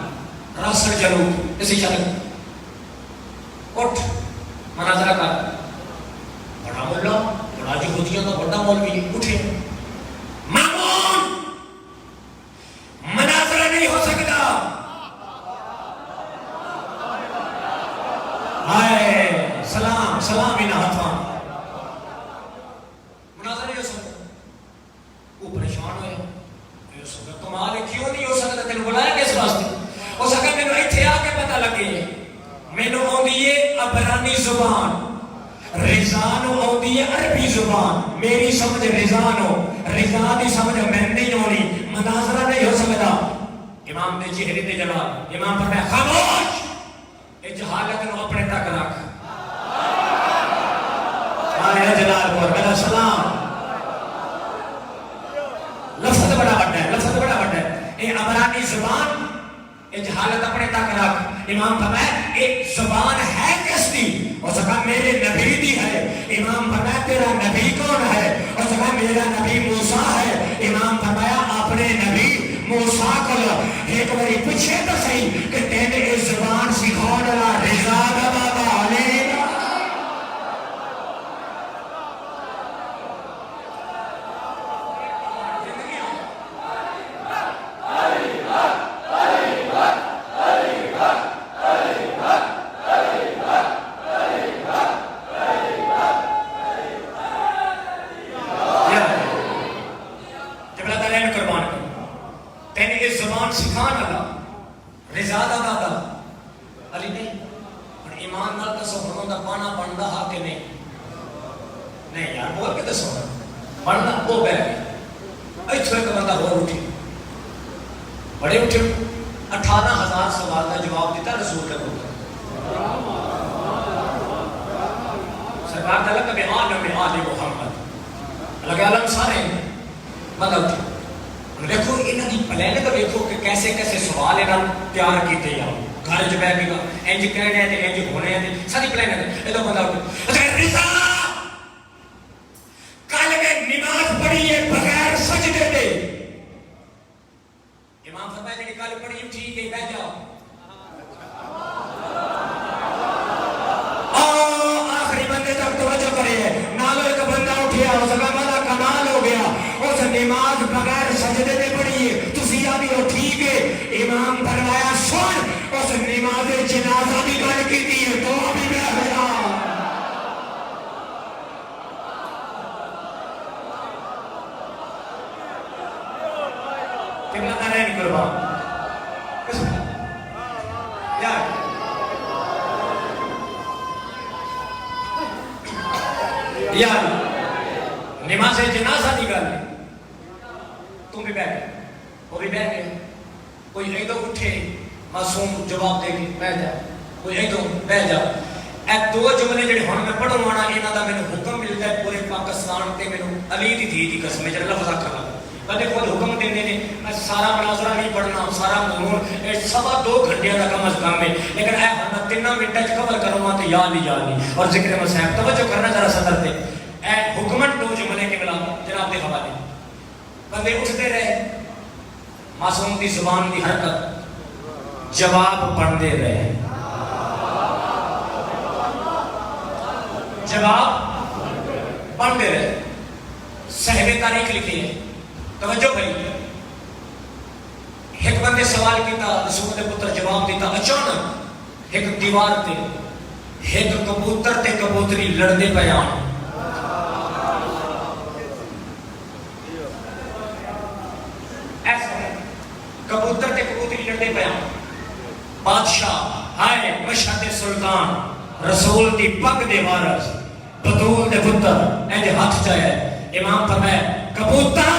راسل جلو اسی چل اٹھ مناظرہ کر بڑا ملا بڑا یہودیوں کا بڑا مولوی اٹھے مامون مناظرہ نہیں ہو سکتا آئے سلام سلام ہی نہ ہاتھاں مناظرہ نہیں ہو سکتا وہ پریشان ہوئے کمال کیوں نہیں ہو سکتا تینوں بلایا کس واسطے ہو سکتا میں نے اتنے آ کے پتہ لگے میں نے آدھی ہے عبرانی زبان رضانو آدھی ہے عربی زبان میری سمجھ رضانو رضا دی سمجھ میں نہیں ہونی مناظرہ نہیں ہو سکتا امام نے چہرے تے جلال امام فرمایا خاموش اے جہالت نو اپنے تک رکھ آیا جلال کو میرا سلام لفظ بڑا بڑا ہے لفظ بڑا بڑا ہے اے عبرانی زبان اے جہالت اپنے تک رکھ امام فرمایا اے زبان ہے کس دی اور سکا میرے نبی دی ہے امام فرمایا تیرا نبی کون ہے اور سکا میرا نبی موسیٰ ہے امام فرمایا اپنے نبی موسیٰ کو ایک باری پوچھے تو صحیح کہ تینے اس زبان سکھاؤ ڈالا رضا دا بابا علیہ بڑے اٹھے 18,000 سوال کا جواب دیتا رسول کا ہوتا سرکار تعالیٰ کا بیان میں آل محمد اللہ کے عالم سارے مطلب تھے دیکھو انہوں کی پلینے تو دیکھو کہ کیسے کیسے سوال انہوں تیار کیتے یا گھر جو بیٹھ گا انج کہنے ہیں انج ہونے ہیں ساری پلینے ہیں یہ تو مطلب رضا کل میں نماز پڑھی ہے بغیر سجدے دے امام فرمائے کہ کل پڑھی ٹھیک ہے بیٹھ جاؤ آخری بندے تک توجہ کرے نالو ایک بندہ اٹھیا اس کا بڑا کمال ہو گیا اس نماز بغیر سجدے دے پڑھی ہے تسی آدھی ہو ٹھیک ہے امام فرمایا سن اس نماز جنازہ بھی گل کی دی ہے تو ابھی بیٹھ جا قبلہ تارین قربان یار نماز جنازہ دی گل تم بھی بیٹھ وہ بھی بیٹھ گئے کوئی ایدو اٹھے معصوم جواب دے گی بیٹھ جا کوئی ایدو بیٹھ جا اے دو جملے جڑے ہن میں پڑھوں وانا انہاں دا مینوں حکم ملدا ہے پورے پاکستان تے مینوں علی دی دھی دی قسم جڑا لفظ کرنا بندے خود حکم دیندے نے میں سارا مناظرہ نہیں پڑھنا سارا مضمون اے سوا 2 گھنٹے دا کم از کم ہے لیکن اے ہن 3 منٹ وچ کور کروں تے یاد نہیں اور ذکر مصاحب توجہ کرنا ذرا صدر تے اے حکمن 2 جملے کے بلا جناب دے حوالے بندے اٹھتے رہے معصوم دی زبان دی حرکت جواب پڑھتے رہے جواب پڑھتے رہے صحیح تاریخ لکھی ہے توجہ بھائی ایک بندے سوال کیتا رسول دے پتر جواب دیتا اچانک ایک دیوار تے ایک کبوتر تے کبوتری لڑتے پیان کبوتر تے کبوتری لڑتے پیان بادشاہ آئے مشہد سلطان رسول دی پگ دے وارث بطول دے پتر اینجے ہاتھ جائے امام فرمائے کبوتر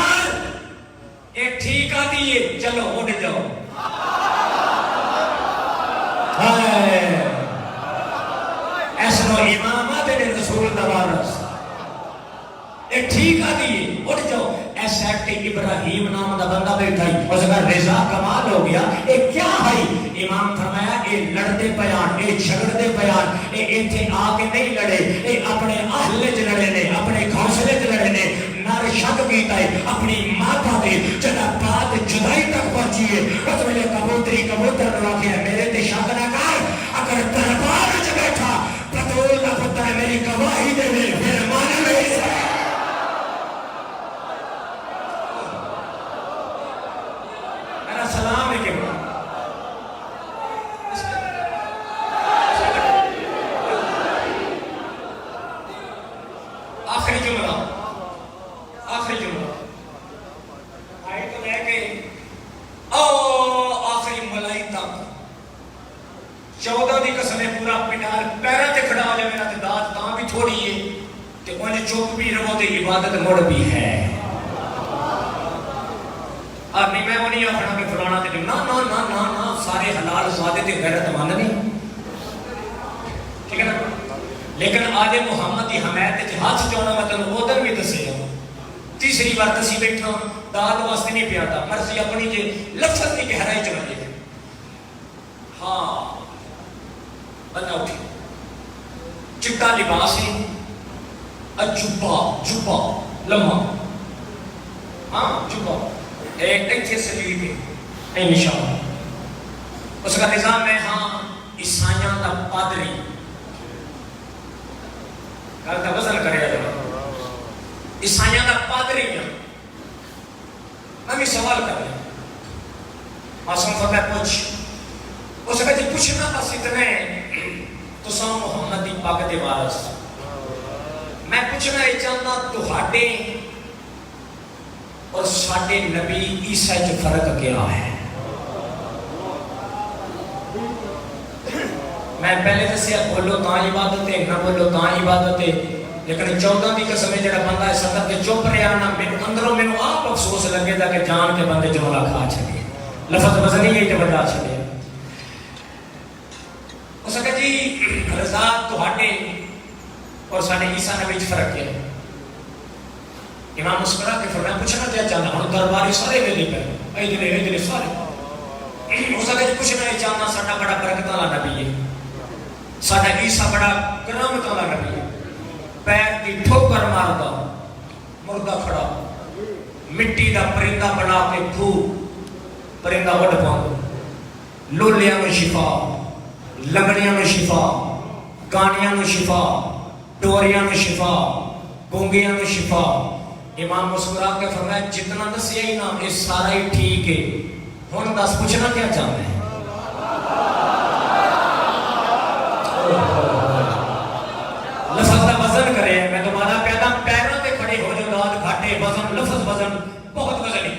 ایک ٹھیک آتی ہے چلو اڑ جاؤ ایسا نو امام آتے نے رسول دا وارث ایک ٹھیک آتی ہے اڑ جاؤ ایسا کہ ابراہیم نام دا بندہ بیٹھا ہی اور اگر رضا کمال ہو گیا اے کیا ہے امام فرمایا اے لڑتے پیان اے جھگڑتے پیان اے ایتھے آ کے نہیں لڑے اے اپنے اہل چ لڑے نے اپنے گھونسلے چ لڑے نے نار شک کیتا ہے اپنی ماتا دے جدا بات جدائی تک پہنچ پہنچیے اس ویلے کبوتری کبوتر نو آکھیا میرے تے شک نہ کر اگر دربار وچ بیٹھا بطول دا پتر میری گواہی دے پھر مان لے میرا سلام ہے کہ آخری جملہ آئے تو لے کے آخری ملائی تک 14 دی قسمیں پورا پنڈال پیروں تے کھڑا ہو جائے میرا تعداد تاں بھی تھوڑی ہے کہ انہیں چوک بھی رہو تے عبادت مڑ بھی ہے اب نہیں میں وہ نہیں آخنا کہ فلانا تے نا نا نا نا نا سارے حلال زادے تے غیرت مند نہیں ٹھیک ہے نا لیکن آج محمد کی حمایت کے ہاتھ چونا میں تنوں ادھر بھی دسے ہوں تیسری بار تسی بیٹھا داد واسطے نہیں پیادا مرضی اپنی جے لفظ کی گہرائی چلائیے ہاں بندہ اٹھی چٹا لباس ہے جبا لمحہ ہاں جبا ایک ایتھے سلیب ہے اے نشان اس کا نظام ہے ہاں عیسائیاں دا پادری گل کا وزن کرے جا عیسائیاں دا پادری ہے میں بھی سوال کر رہا معصوم فرمایا پوچھ اس کا جی پوچھنا بس اتنے تو سا محمد دی پاک دے وارث میں پوچھنا یہ چاہتا تہاڈے اور ساڈے نبی عیسیٰ وچ فرق کیا ہے میں پہلے دسیا بولو تاں عبادت ہے نہ بولو تاں عبادت ہے لیکن 14 دی قسم جڑا بندہ ہے صدر تے چپ رہیا نا میں اندروں مینوں آپ افسوس لگے دا کہ جان کے بندے جملہ کھا چھڑے لفظ وزن ہی تے بڑا چھڑے اس کہ جی رضا تہاڈے اور ساڈے عیسیٰ نبی وچ فرق ہے امام مسکرا کے فرمایا پوچھنا کیا چاہنا ہن درباری سارے ویلے پہ ادھر سارے اس کہ پوچھنا یہ چاہنا ساڈا بڑا برکت والا نبی ہے ساڈا عیسیٰ بڑا کرامت والا نبی ہے پیر کی ٹھوکر ماردا مردہ کھڑا مٹی دا پرندہ بنا کے پھو پرندہ اڑ پاؤں لولیاں میں شفا لگڑیاں میں شفا گانیاں میں شفا ڈوریاں میں شفا گونگیاں میں شفا امام مسکرا کے فرمایا جتنا دسیا ہی نا یہ سارا ہی ٹھیک ہے ہن دس پوچھنا کیا چاہتے ہیں لفظ کا وزن کرے میں تمہارا پیدا پیروں پہ کھڑے ہو جو داد گھاٹے وزن لفظ وزن بہت وزن ہے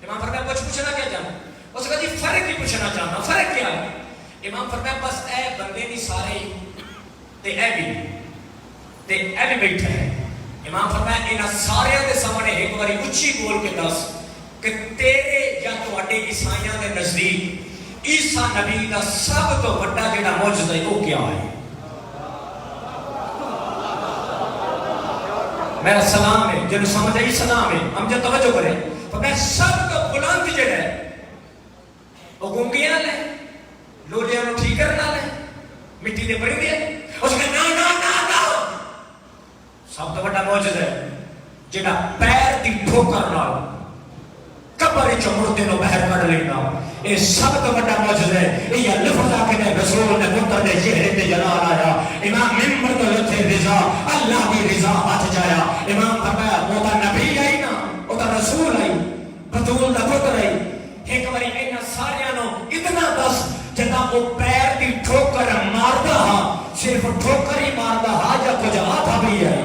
امام فرمایا کچھ پوچھنا کیا چاہتا اس کا جی فرق ہی پوچھنا چاہتا فرق کیا ہے امام فرمایا بس اے بندے نہیں سارے تے اے بھی بیٹھا ہے امام فرمایا انہاں سارے دے سامنے ایک باری اچھی بول کے دس کہ تیرے یا تواڈے عیسائیاں دے نزدیک عیسیٰ نبی دا سب تو بڑا جڑا معجزہ ہے وہ کیا ہے میرا سلام ہے جنہوں سمجھ آئی سلام ہے ہم جو توجہ کریں تو میں سب کو بلند جڑا ہے وہ گونگیاں لے لولیاں نو ٹھیک کرنا لے مٹی دے بڑی دے اس میں نا سب تو بڑا معجزہ ہے جڑا پیر دی ٹھوکر نال قبر وچ مردے نو باہر کڈ لینا یہ سب تو بڑا معجزہ ہے یہ لفظ آ کے رسول نے مطلب دے چہرے تے جلال آیا امام ممبر تے لتھے رضا اللہ کی رضا ہاتھ جایا امام فرمایا وہ تا نبی آئی نا وہ تا رسول آئی بطول دا پتر آئی ایک باری اینا ساریاں نو اتنا دس جدا وہ پیر دی ٹھوکر ماردا ہاں صرف ٹھوکر ہی ماردا ہاں یا کچھ آتھا بھی آئی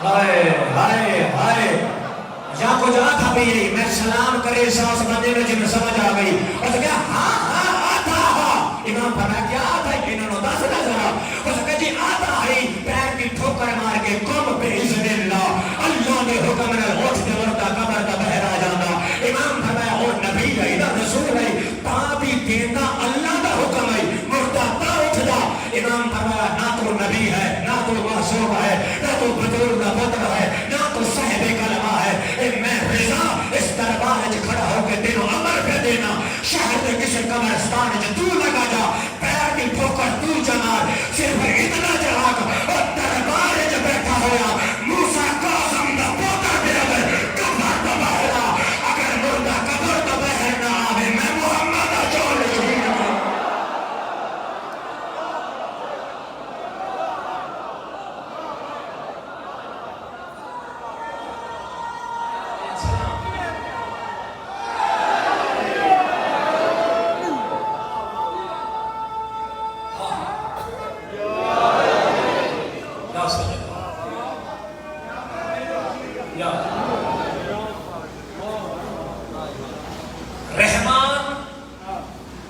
ہائے یا کچھ آتھا بھی آئی میں سلام کرے ساس بندے میں جن سمجھ آ گئی اور کہا ہاں آتھا امام فرمایا کیا آتھا ہے انہوں نے دس نظرہ اس کہا جی آتھا ہے پیر کی ٹھوکر مار کے کم بِإِذْنِ اللَّهِ اللہ نے حکم نے ہوش دے ورتا قبر دا بہر آ جانا امام فرمایا اور نبی ہے دا رسول ہے تا بھی دینا اللہ دا حکم ہے مردہ تا اٹھ جا امام فرمایا نہ تو نبی ہے نہ تو معصوم ہے نہ تو بطول دا پتر ہے نہ تو صاحب کلمہ ہے میں رضا اس دربار وچ کھڑا ہو کے تینوں امر پہ دینا شہر دے کسی قبرستان وچ تو لگا جا پیر کی ٹھوکر تو جمار صرف اتنا جہاں اور دربار وچ بیٹھا ہویا موسیٰ کاظم دا پوتر بھی اگر قبر دا بہرا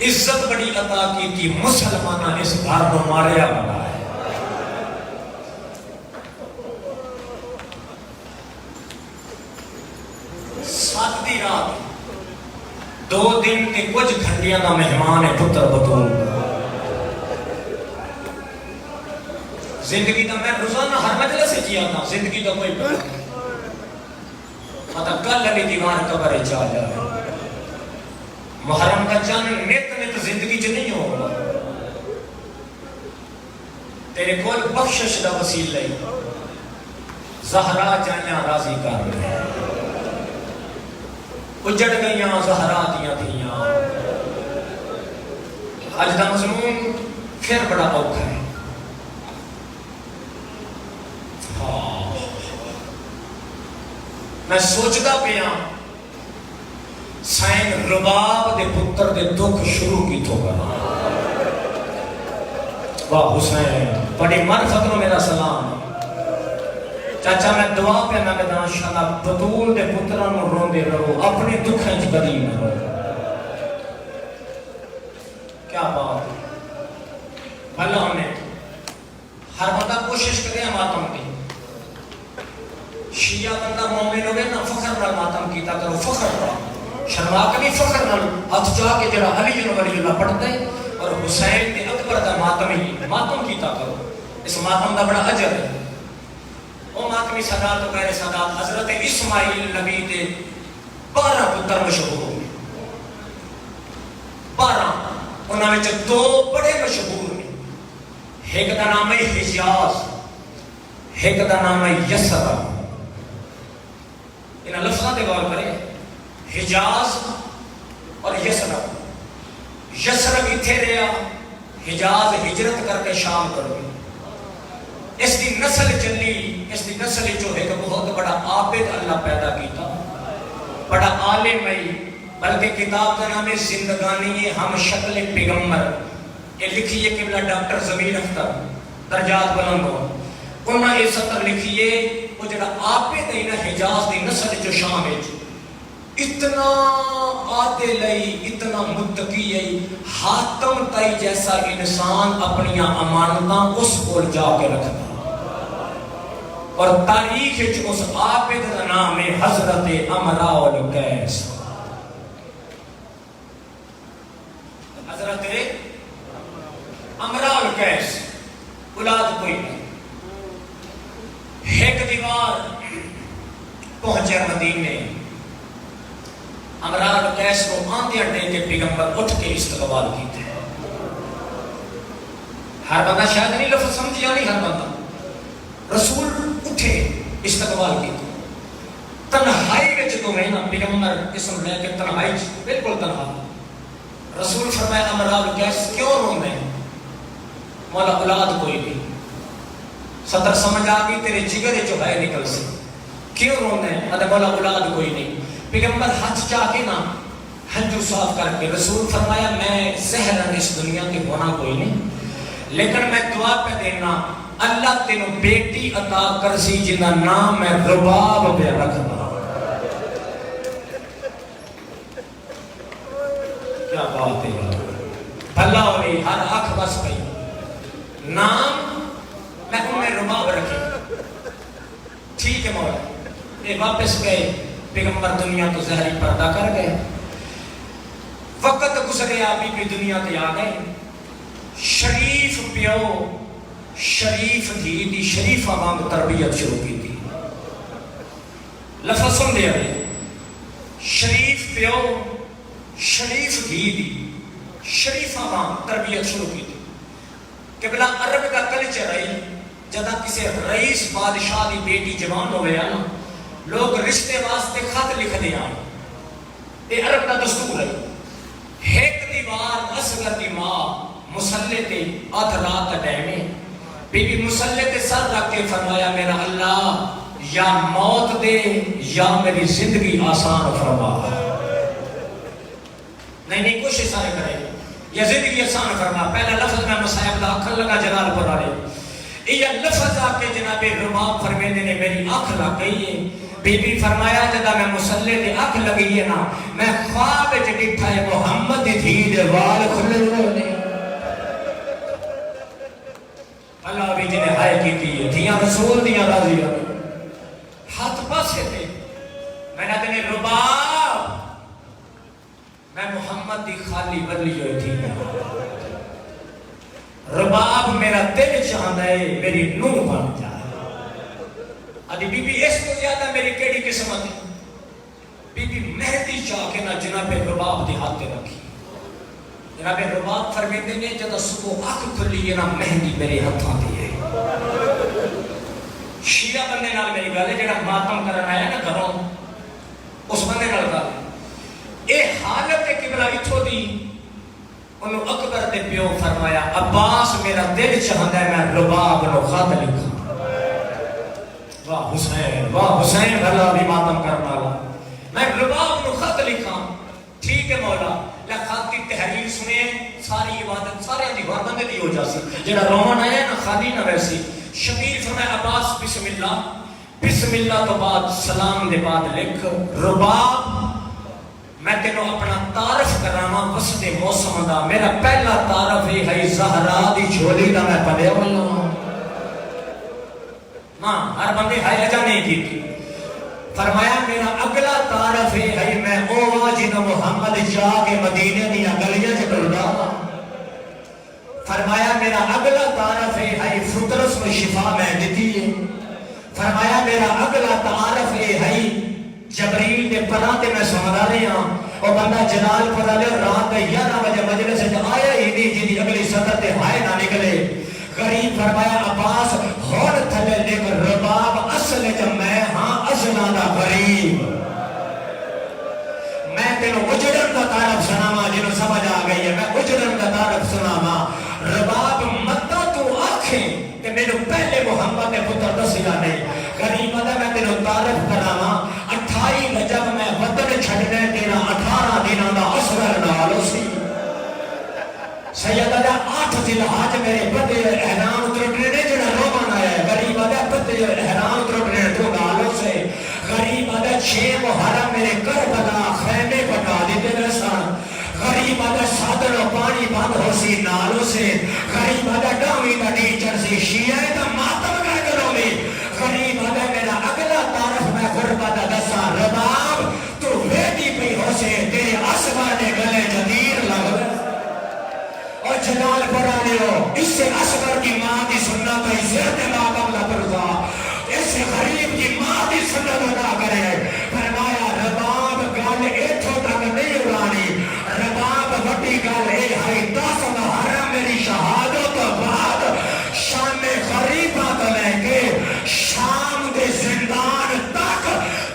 عزت بڑی عطا کی تھی مسلمانہ اس گھر کو ماریا بنا ہے سات دی رات 2 دن تے کچھ گھنٹیاں دا مہمان ہے پتر بطول زندگی دا میں روزانہ ہر مجلس سے کیا تھا زندگی دا کوئی پتہ نہیں مطلب کل علی دیوان قبر چاہ جائے محرم کا چاند نت زندگی چ نہیں ہوگا تیرے کول بخشش دا وسیل لئی زہرا جائیاں راضی کر رہے اجڑ گئیاں زہرا دیاں تھیاں آج دا مضمون پھر بڑا اوکھا ہے میں سوچتا پیا سائن رباب دے پتر دے دکھ شروع کی تو کرا واہ حسین بڑی معرفت نو میرا سلام چاچا میں دعا پہ میں میدان شاہ بطول دے پتران نو روندے رہو اپنے دکھ انچ قدیم نہ رہو کیا بات بھلا ہمیں ہر بندہ کوشش کرے ہیں ماتم کی شیعہ بندہ مومن ہوگے نا فخر نال ماتم کیتا کرو فخر نال شرما کبھی فخر نال ہاتھ جا کے جڑا علی جن ولی اللہ پڑھتا ہے اور حسین نے اکبر دا ماتم کیتا کرو اس ماتم دا بڑا اجر ہے او ماتمی سادات و غیر سادات حضرت اسماعیل نبی دے 12 پتر مشہور ہوئے 12 انہاں وچ 2 بڑے مشہور نے ایک دا نام ہے حجاز ایک دا نام ہے یسرب انہاں لفظاں تے غور کریں حجاز اور یسرب یسرب اتھے رہا حجاز ہجرت کر کے شام کر گئی اس دی نسل چلی اس دی نسل جو ایک بہت بڑا عابد اللہ پیدا کیتا بڑا عالم ہے بلکہ کتاب کا نام ہے زندگانی ہم شکل پیغمبر یہ لکھیے قبلہ ڈاکٹر ضمیر اختر درجات بلند ہو انہاں یہ سطر لکھیے وہ جڑا عابد ہے نا حجاز دی نسل جو شام ہے اتنا عادل ہے اتنا متقی ہے حاتم تائی جیسا انسان اپنی امانتاں اس کو جا کے رکھتا اور تاریخ اس عابد کا نام ہے حضرت امراء القیس حضرت امراء القیس اولاد کوئی نہیں ایک دیوار پہنچے مدینے امراء القیس کو آندے اٹھے کے پیغمبر اٹھ کے استقبال کیتے ہیں ہر بندہ شاید نہیں لفظ سمجھیا نہیں ہر بندہ رسول اٹھے استقبال کیتے تنہائی میں تو میں نا پیغمبر اسم لے کے تنہائی بالکل تنہا رسول فرمایا امراء القیس کیوں روندے ہیں مولا اولاد کوئی نہیں صدر سمجھ آگئی تیرے جگر جو ہے نکل سے کیوں روندے ہیں ادھے مولا اولاد کوئی نہیں پیغمبر ہاتھ چاہ کے نا ہنجو صاف کر کے رسول فرمایا میں زہرن اس دنیا کے ہونا کوئی نہیں لیکن میں دعا پہ دینا اللہ تینوں بیٹی عطا کرسی جنہ نام میں رباب پہ رکھنا کیا بات ہے بھلا ہوئی ہر آنکھ بس گئی نام میں انہیں رباب رکھی ٹھیک ہے مولا یہ واپس گئے پیغمبر دنیا تو ظاہری پردہ کر گئے وقت گزرے آبی بھی دنیا تے آ گئے شریف پیو شریف دھی دی شریف آوانگ تربیت شروع کی تھی لفظ سن دے آئے شریف پیو شریف دھی دی شریف آوانگ تربیت شروع کی تھی کہ بلا عرب کا کلچر ہے جدہ کسی رئیس بادشاہ دی بیٹی جوان ہوئے نا لوگ رشتے واسطے خط لکھ دے آئے یہ عرب کا دستور ہے ایک دیوار اصغر دی ماں مسلح تے آدھ رات ڈیمے بی بی مسلح تے سر رکھ کے فرمایا میرا اللہ یا موت دے یا میری زندگی آسان فرما نہیں کوشش سارے کرے یا زندگی آسان فرما پہلا لفظ میں مصائب دا اکھل لگا جلال پر آ رہے یہ لفظ آ کے جناب رباب فرمینے نے میری آنکھ لگ گئی ہے بی بی فرمایا جدا میں مسلے دی اکھ لگی ہے نا میں خواب وچ ڈٹھا ہے محمد دی دھی دے وال کھلے ہوئے اللہ بھی جنہیں ہائے کی تھی دھیاں رسول دیاں راضی ہوئے ہاتھ پاسے تھے میں نے دنے رباب میں محمد دی خالی بدلی ہوئی تھی رباب میرا دل چاہتا ہے میری نوح بن جائے ادھی بی بی اس کو زیادہ میری کیڑی قسمت ہے بی بی مہدی چاہ کے نہ جناب رباب دی ہاتھ رکھی جناب رباب فرمیندے نے جدہ صبح آنکھ کھلی ہے نا مہندی میرے ہاتھاں دی ہے شیعہ بندے نال میری گل ہے جڑا ماتم کرنا ہے نا گھروں اس بندے نال گل اے حالت قبلہ اتھو دی انہوں اکبر دے پیو فرمایا عباس میرا دل چاہتا ہے میں رباب نو خط لکھا واہ حسین بھلا بھی ماتم کرنا لا میں رباب نو خط لکھا ٹھیک ہے مولا لے خط کی تحریر سنے ساری عبادت سارے دی ہر بندے دی ہو جا سی جڑا رومن آیا نا خالی نہ ویسی شبیر فرمایا عباس بسم اللہ تو بعد سلام دے بعد لکھ رباب میں تینوں اپنا تعارف کرانا وسط موسم دا میرا پہلا تعارف ہے زہرا دی جھولی دا میں پڑھے ہوئے ہاں ہر بندے ہائے اجا نہیں کی فرمایا میرا اگلا تعارف ہے میں اوہ جنہوں محمد جا کے مدینے دیا گلیاں چکردہ فرمایا میرا اگلا تعارف ہے فطرس میں شفا میں دیتی ہے فرمایا میرا اگلا تعارف ہے جبریل دے پراتے میں سمجھا رہے ہیں اور بندہ جلال پڑھا لے رات 11 بجے مجلس سے آیا ہی نہیں جی اگلی صدر تے ہائے نہ نکلے غریب فرمایا عباس ہون تھلے لے کر رباب اصل جب میں ہاں اصلہ دا غریب میں تینوں اجڑن کا تعارف سناما جنہوں سمجھ آ گئی ہے میں اجڑن کا تعارف سناما رباب مدہ تو آنکھیں کہ میں نے پہلے محمد نے پتر دسیا نہیں غریب مدہ میں تینوں تعارف کراما 28 رجب میں وطن چھڑنے تیرا 18 دنوں دا اصغر نالو سی سید آجا 8 ذی-الحج میرے بدے احرام اترنے نے جنہ رومان آیا ہے غریب آجا بدے احرام اترنے تو نالو سے غریب آجا 6 محرم میرے کربلا خیمے پٹا دیتے رسان غریب آجا سادر و پانی بند ہو سی نالو سے غریب آجا ڈامی دا ڈیچر سی شیعہ دا ماتم کر کرو میں غریب آجا میرا اگلا تعارف میں غربہ دا دسا رباب تو ویدی پہ ہو سے تیرے اسبر نے گلے جدیر لگ اور جلال پڑھانے ہو اس سے اسبر کی ماں دی سنت ہے زرد ماقب لپرزا اس سے غریب کی ماں دی سنت ادا کرے فرمایا رباب گل ایتھو تک نہیں اڑانی رباب وٹی گل اے ہے 10 محرم میری شہادت بعد شام غریبہ تو لے کے شام دے زندان تک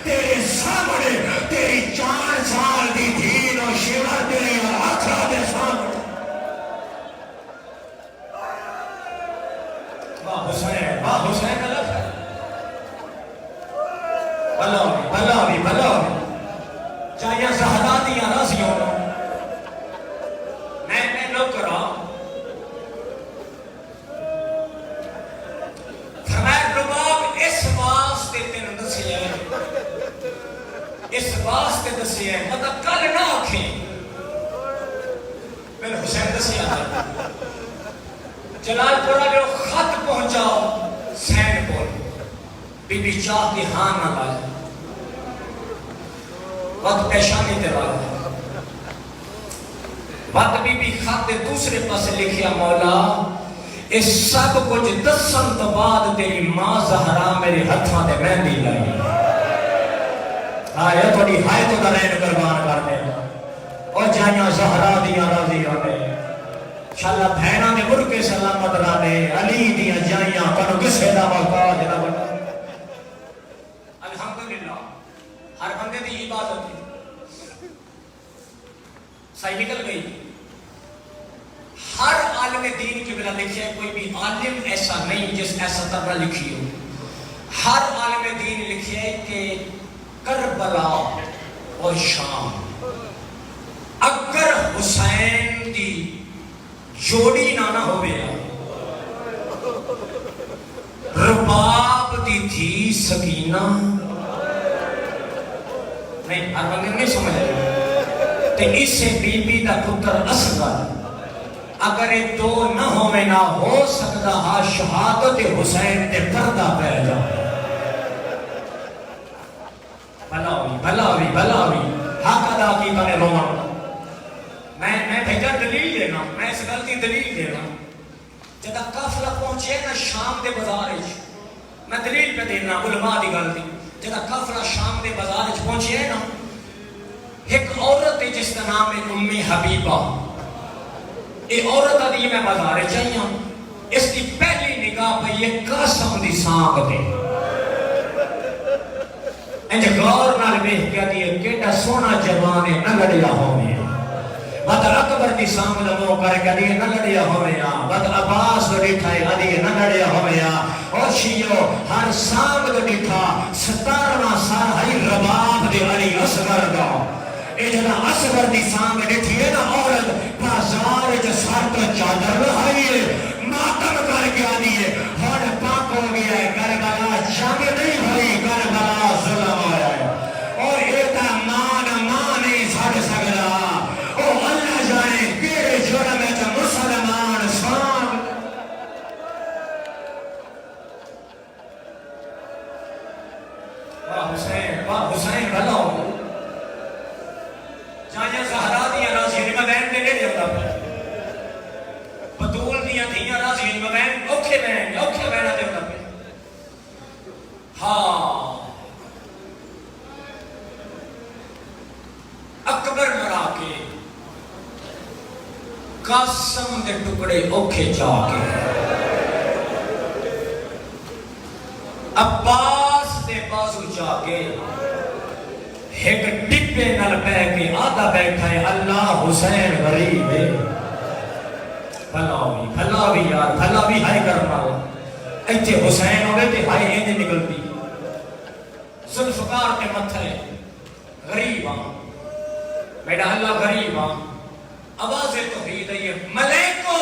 تیرے سامنے تیری 4 سال دی دین و شیور تیری آخرہ دے سامنے واہ حسین اللہ ہے بھلا بھی چاہیے زہداتیاں رازیوں میں لوگ کرا فرمایا رباب اس واسطے تینوں دسیا ہے اس واسطے دسیا ہے مطلب کل نہ آکھیں میں نے حسین دسیا ہے جلال پورا جو خط پہنچاؤ سین بول بی بی چاہ کی ہاں نہ لائے وقت پیشانی تے لائے وقت بی بی خط دوسرے پاس لکھیا مولا اس سب کچھ 10 تو بعد تیری ماں زہرا میرے ہتھاں تے مہندی لائی آیا تھوڑی ہائے تو درین قربان کر دے اور جائیاں زہرا دیا راضی آنے شاءاللہ بھینا دے مرکے سلامت رانے علی دیا جائیاں کنو کسے دا موقع جنا بنا الحمدللہ ہر بندے دی عبادت تھی صحیح نکل گئی ہر عالم دین کی بلا لکھی ہے کوئی بھی عالم ایسا نہیں جس ایسا طرح لکھی ہو ہر عالم دین لکھی ہے کہ کربلا اور شام اگر حسین دی جوڑی نہ ہو گیا رباب دی تھی سکینہ نہیں ہر بندے نہیں سمجھ رہے تے اس سے بی بی دا پتر اصغر اگر یہ دو نہ ہوئے نہ ہو سکتا ہا شہادت حسین تے پردہ پہ جائے بھلاوی حق ادا کی کنے رومان میں بھیجا دلیل دینا میں اس غلطی دلیل دینا جدا قافلہ پہنچے نا شام دے بازار میں دلیل پہ دینا علماء دی غلطی جدا قافلہ شام دے بازار پہنچے نا ایک عورت جس کا نام ہے امی حبیبہ یہ عورت آدھی میں بازار چاہیے اس کی پہلی نگاہ پہ یہ قاسم دی سانگ دے انج غور نال ویکھ کے دی کیڑا سونا جوان ہے نہ لڑیا ہوے بد اکبر دی سانگ دا منہ کر کے دی نہ لڑیا ہوے بد عباس دے ٹھائے دی نہ لڑیا ہوے او شیو ہر سانگ دے ٹھا 17واں سال ہی رباب دے علی اصغر دا اے جنا اصغر دی سانگ ڈٹھی ہے نا عورت بازار وچ سر تو چادر لہائی ہے ماتم کر کے آدھی ہے ہن پاک ہو گیا ہے کربلا جنگ نہیں ہوئی کربلا ظلم ہوا ہے اور یہ تا مان نہیں چھڈ سکدا او اللہ جانے کیڑے جرم وچ مسلمان سان واہ حسین بھلاؤ جائیں زہرا دیا راضی مدین دے نیڑے ہوتا پہ بطول دیا دیا راضی مدین اوکھے بہنا دے ہوتا پہ ہاں اکبر مرا کے قاسم دے ٹکڑے اوکھے جا کے عباس دے بازو جا کے ایک ڈبے نل پہ کے آدھا بیٹھا ہے اللہ حسین غریب ہے بھلاوی یار بھلاوی ہائی کرنا ہو ایتھے حسین ہوئے تے ہائی اینجے نکلتی ذوالفقار کے متھے غریب ہاں میڈا اللہ غریب ہاں آواز توحید ہے ملیکو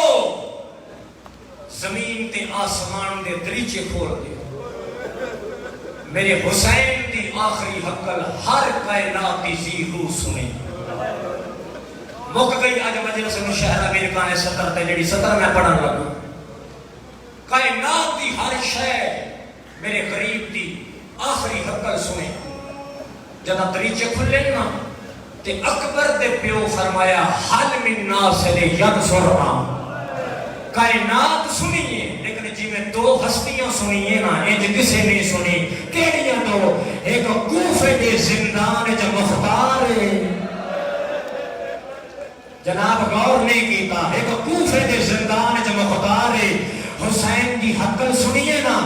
زمین تے آسمان دے دریچے کھول دے میرے حسین دی آخری حقل ہر کائنات دی زیہو سنے مک گئی آج مجلس مشاہرہ بیرکان سطر تے جڑی سطر میں پڑھن لگا کائنات دی ہر شے میرے قریب دی آخری حقل سنے جدہ دریچے کھلے نا تے اکبر دے پیو فرمایا حل من ناس لے ینظرنا کائنات سنیے لیکن جی میں دو ہستیاں سنیے نا انج کسے نہیں سنی کیڑیاں دو ایک کوفے دے زندان جو مختار ہے جناب غور نہیں کیتا ایک کوفے دے زندان جو مختار ہے حسین کی حقل سنیے نا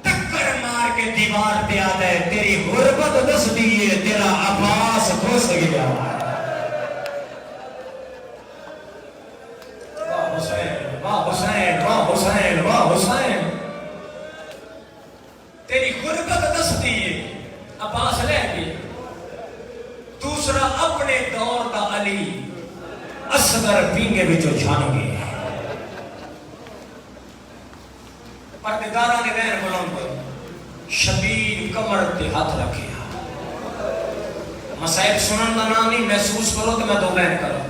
ٹکر مار کے دیوار پہ آتا ہے تیری غربت دس دیئے تیرا عباس گھس گیا واہ حسین تیری غربت دس دیئے عباس لے گئے دوسرا اپنے دور دا علی اصغر پینگے بچو چھان گئے پردگارہ نے بین بلند پر شبیر کمر تے ہاتھ رکھے مسائب سنن دا نام نہیں محسوس کرو تو میں دو بین کرو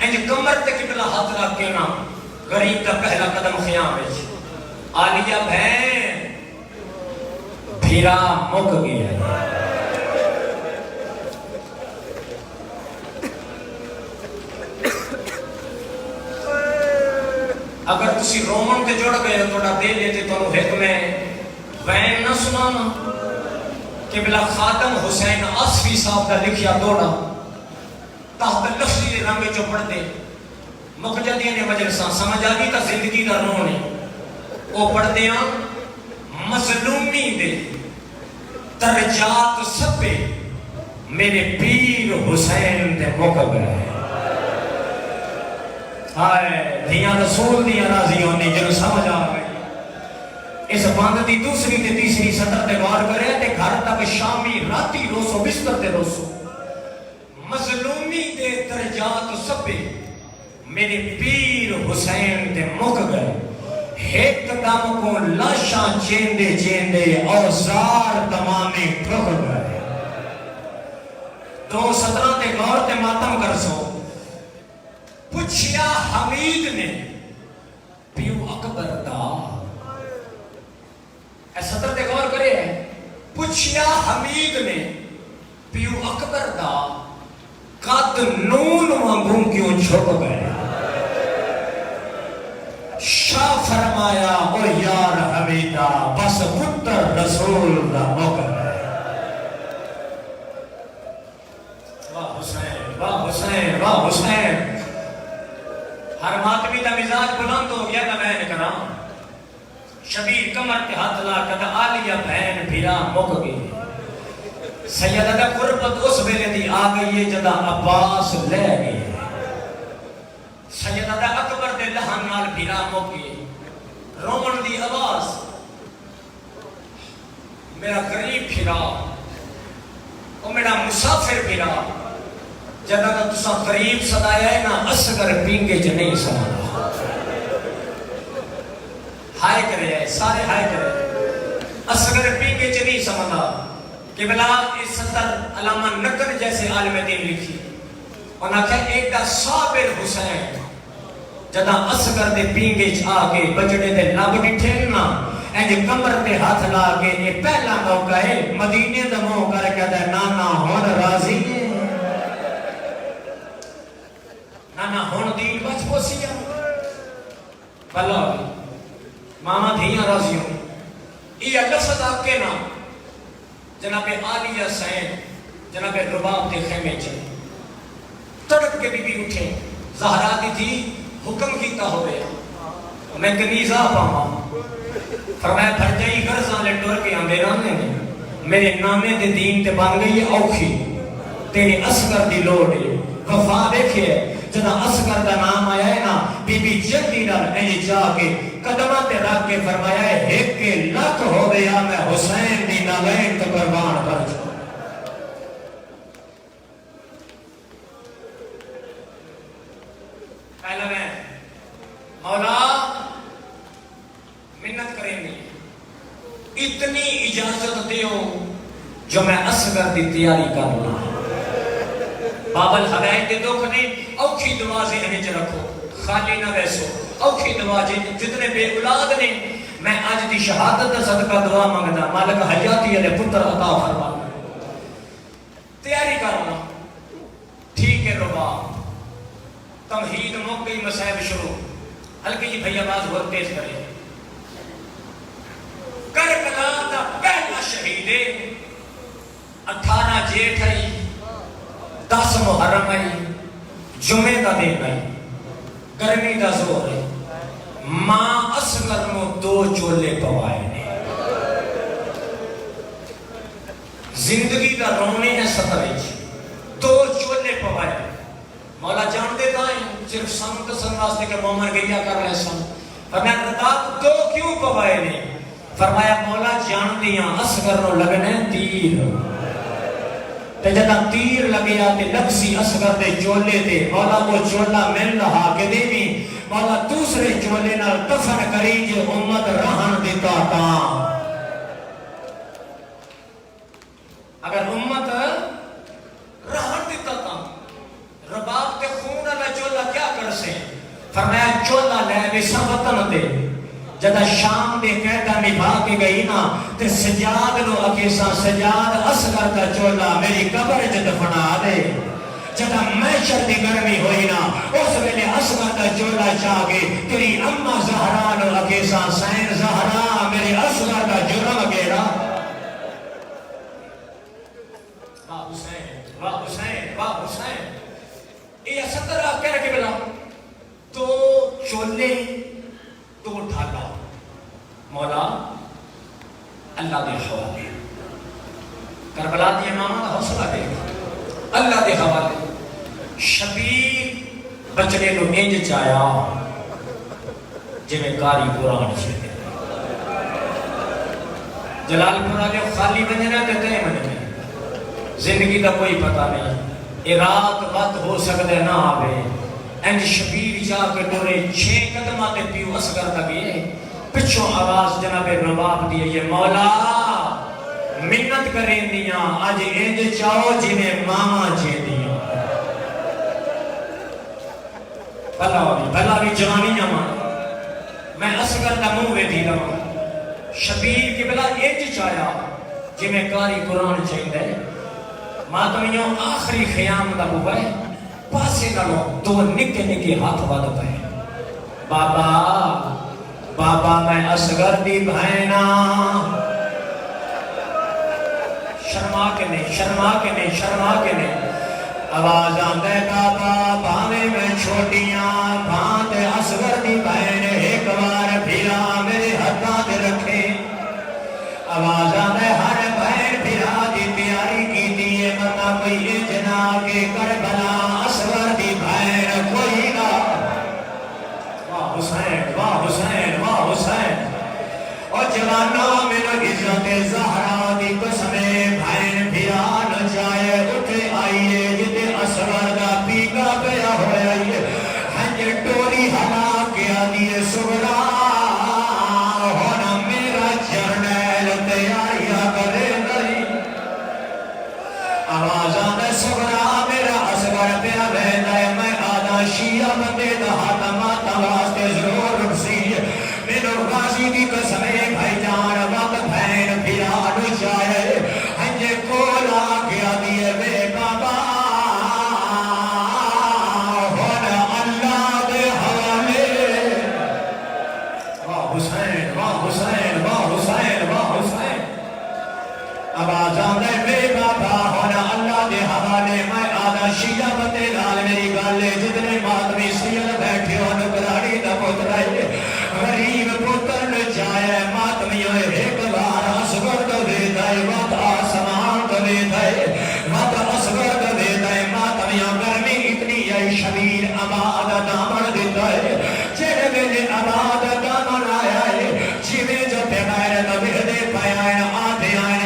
انج کمر تے کبلا ہاتھ رکھ کے نا غریب کا پہلا قدم خیام ہے آلیہ بہن بھیرا مک گیا اگر تسی رومن کے جوڑ گئے توڑا دے لیتے تو حق میں بہن نہ سنانا کہ بلا خاتم حسین عصفی صاحب کا لکھیا دوڑا تحت لفظی رنگ جو پڑھ دے مقجدین مجلسان سمجھ آگی تا زندگی دا رونے وہ پڑھ دیا مظلومی دے درجات سبے میرے پیر حسین دے موقع گئے آئے دیا رسول دیا راضی ہونی جنہوں سمجھ آ گئی اس باند دی دوسری تے تیسری سطر تے وار کرے تے گھر تک شامی راتی روسو بستر تے روسو مظلومی دے درجات سبے میرے پیر حسین دے مک گئے ایک دم کو لاشاں چیندے چیندے اوزار تمامی ٹھک گئے دو سطرہ تے غور تے ماتم کر سو پوچھیا حمید نے پیو اکبر دا اے سطر تے غور کرے ہیں پوچھیا حمید نے پیو اکبر دا قد نون وانگوں کیوں چھپ گئے شاہ فرمایا او یار حمیدہ بس پتر رسول دا موقع ہے واہ حسین واہ حسین واہ حسین ہر ماتمی دا مزاج بلند ہو گیا نا میں کرام شبیر کمر کے ہاتھ لا کر آلیہ بہن بھیرا مک گئی سیدہ دا قربت اس ویلے دی آ گئی ہے جدا عباس لے گئی سیدہ دا اکبر دے لہن نال بھیرا مک گئی رومن دی آواز میرا غریب پھرا اور میرا مسافر پھرا جدا دا تسا قریب صدایا ہے نا اصغر پینگے جو نہیں سمانا ہائے کرے ہے سارے ہائے کرے اصغر پینگے جو نہیں سمانا کہ بلا اس سطر علامہ نکر جیسے عالم دین لکھی انہاں کہا ایک دا صابر حسین جدا اصغر دے پینگے چاہ کے بجڑے دے لابڑی ٹھیلنا اینجے کمر تے ہاتھ لا کے یہ پہلا موقع ہے مدینے دا موقع ہے کہتا ہے نانا ہون راضی ہے نانا ہون دین بچ پوسی ہے بلا ماما دھیاں راضی ہوں یہ لفظ آپ کے نام جناب عالیہ سین جناب رباب دے خیمے چلے تڑپ کے بی بی اٹھے زہرا دی تھی حکم کیتا ہوئے میں کنیزہ پاما فرمایا پھر جائی غرزاں لے ٹور کے اندیرانے نے میرے نامے دے دین تے بان گئی اوکھی تیرے اصغر دی لوڑے وفا دیکھے جنا اصغر دا نام آیا ہے نا بی بی جلدی نال اینجے جا کے قدمہ تے رکھ کے فرمایا ہے ایک کے لک ہو گیا میں حسین دی نالین تے قربان کر چھو پہلا میں مولا منت کریں گی اتنی اجازت دیو جو میں اصغر دی تیاری کرنا بابل ہدایت دے دو کھنے اوکھی دوازے انہیں چ رکھو خالی نہ ویسو اوکھی دوازے جتنے بے اولاد نے میں آج دی شہادت دا صدقہ دعا مانگدا مالک حیاتی علیہ پتر عطا فرما تیاری کرنا ٹھیک ہے ربا تمہید موقعی مسائب شروع ہلکی جی بھئی آواز بہت تیز کرے کربلا دا پہلا شہیدے 18 جیٹھ آئی 10 محرم آئی جمعہ دا دن آئی گرمی دا زور ہے ماں اصغر میں 2 چولے پوائے نے زندگی دا رونے ہے سترج 2 چولے پوائے مولا جان دیتا ہے صرف سمت سنواستے کے مومن گریا کر رہے سن فرمایا رضا 2 کیوں پوائے نے فرمایا مولا جان دیا اصغر نو لگنے تیر تے جدا تیر لگیا تے لبسی اصغر دے چولے دے مولا وہ چولا مل رہا کہ دے بھی مولا دوسرے چولے نال دفن کری جو امت رہن دیتا تا اگر امت رہن دیتا تا رباب تے خون میں چولا کیا کر سے فرمایا چولا لے بھی سب وطن دے جدا شام دے قیدہ نبھا کے گئی نا تے سجاد نو اکیسا سجاد اصغر کا چولا میری قبر جد فنا دے جدا محشر دی گرمی ہوئی نا اس ویلے اصغر کا چولا چاہے تیری اممہ زہرا نو اکیسا سین زہرا میری اصغر کا جرم گیرا واہ حسین واہ حسین واہ حسین یہ سترہ کہہ کے بلا تو چولے تو ڈھالا مولا اللہ دے حوالے کربلا دی امامہ دا حوصلہ دے اللہ دے حوالے شبیر بچنے نو انج چایا جے میں کاری قرآن چھے جلال پورا جو خالی بنے رہے تے تے بنے زندگی دا کوئی پتہ نہیں رات وقت ہو سکتے نہ آوے انج شبیر جا کے ڈورے 6 قدمہ تے پیو اصغر لگے پچھوں آواز جناب رباب دیئے یہ مولا منت کریں دیاں آج انج چاہو جنہیں ماما بلا بھی جوانی جاما میں اصغر دا منہ ویدھی رہا شبیر کی بلا ایج چایا جی میں کاری قرآن چاہیے ہے ماتمیوں آخری خیام دا بوائے پاسے نلو دو نکے نکے ہاتھ واد پائے بابا بابا میں اصغر دی بھائنا شرما کے نہیں آواز آندے بابا بانے میں چھوٹیاں بھانتے اصغر دی بہن ایک بار پھرا میرے ہتھاں دے رکھے آواز آندے ہر بہن پھرا دی پیاری کی دیئے مطا کوئی جنا کے کربلا اصغر دی بہن کوئی نہ واہ حسین اور جوانوں میں نو عزت زہرا دی قسمیں بہن پھرا نہ جائے اٹھے آئیے جتے اصغر دا پیکا پیا ہویا یہ ہنج ٹوری ہلا کیا دیئے سبرا ہونا میرا جرنیل تیاریا کرے گئی آوازاں دے سبرا میرا اصغر پیا بہن ہے میں آدھا شیعہ بندے دا حاتمہ تواستے ضرور رکسی میرے غازی دی قسمیں بھائی جان وقت بہن پھرا نو جائے ہنج کولا کیا دیئے بے بابا آواز آنے بے بابا ہونا اللہ دے حوالے میں آدھا شیعہ بندے نال میری گالے جتنے ماتمی سید بیٹھے ہو نکراڑی دا پتر آئے غریب پتر نہ جائے ماتمیوں ایک بار اصغر تو دے دائے وقت آسمان تو دے دائے وقت اصغر تو دے دائے ماتمیوں گرمی اتنی ہے شبیر آباد دامن دیتا ہے چڑھ میرے آباد دامن آیا ہے جیوے جو پیغیر نبی دے پائیں آدھے آئیں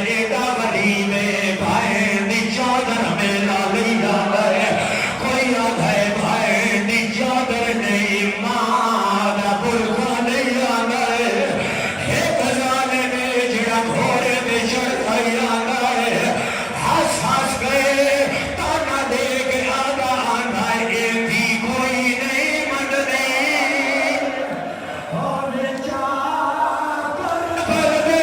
میں بھائیں دی چادر میں لالی آگئے کوئی آدھے بھائیں دی چادر نہیں ماں برکھا نہیں آگئے ایک زانے میں جڑا گھوڑے میں چڑھائی آگئے ہس گئے تانا دے کے آگا آندھائے ایک بھی کوئی نہیں من نہیں اور چادر پر دے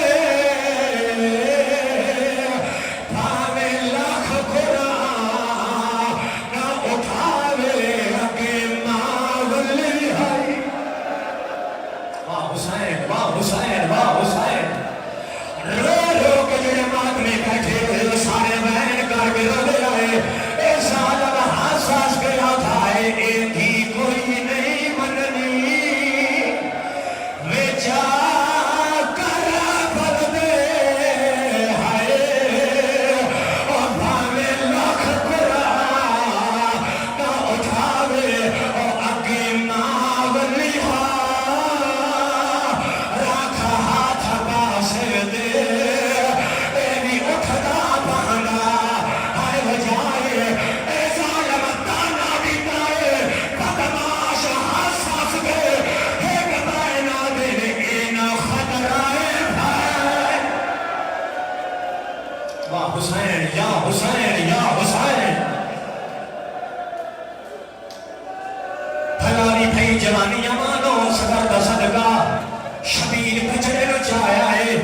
جوانی امانو صدر دا صدقہ شبیر بچڑے نو چاہیا ہے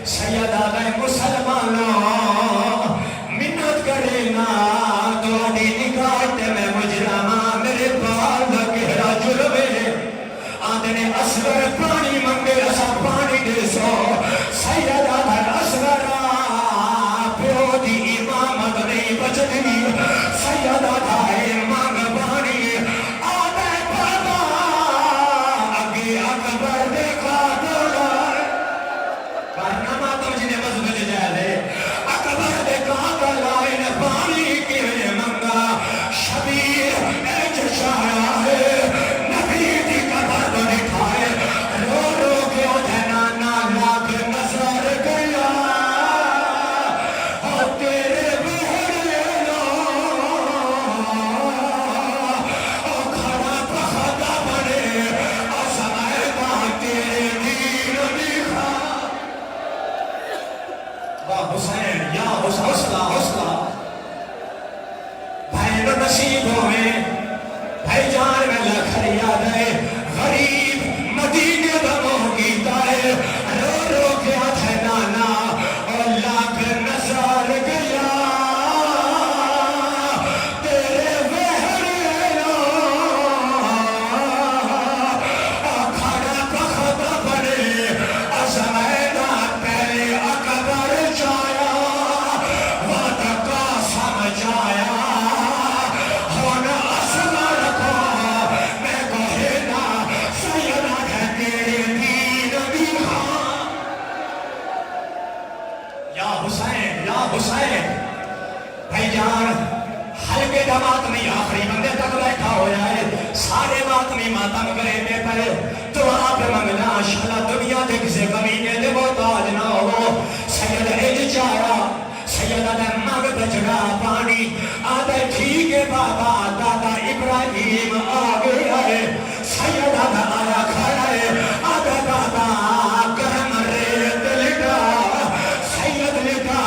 سید آگئے مسلمانوں منت کرے نا دوڑی نکاٹے میں مجرمہ میرے بال دا گہرا جرمے آدھنے اصغر پانی منگے رسا پانی دے سو سید آگئے اصغر پیو دی امامت نہیں بچدی سید آگئے مانگ پانی نصیب ہوئے بھائی جان میں لکھ یاد ہے غریب مدینے دا موہ کیتا ہے رو رو کے آتھے نانا اور لاکھ نظر گیا تیرے وہر کھڑا بخت بنے ازمینہ پہلے اکبر جایا وعد کا سمجھایا حسین بھائی جان حلقے کا ماتمی آخری بندے تک بیٹھا ہو جائے سارے ماتمی ماتم کرے میں پر دعا پہ منگنا شالا دنیا دے کسے کمینے دے محتاج نہ ہو سید اج چارا سید دے مگ بچڑا پانی آدھے ٹھیک ہے بابا دادا ابراہیم آگے آئے سید دا آیا کھڑا ہے آدھے بابا گرم ریت لٹا سید لٹا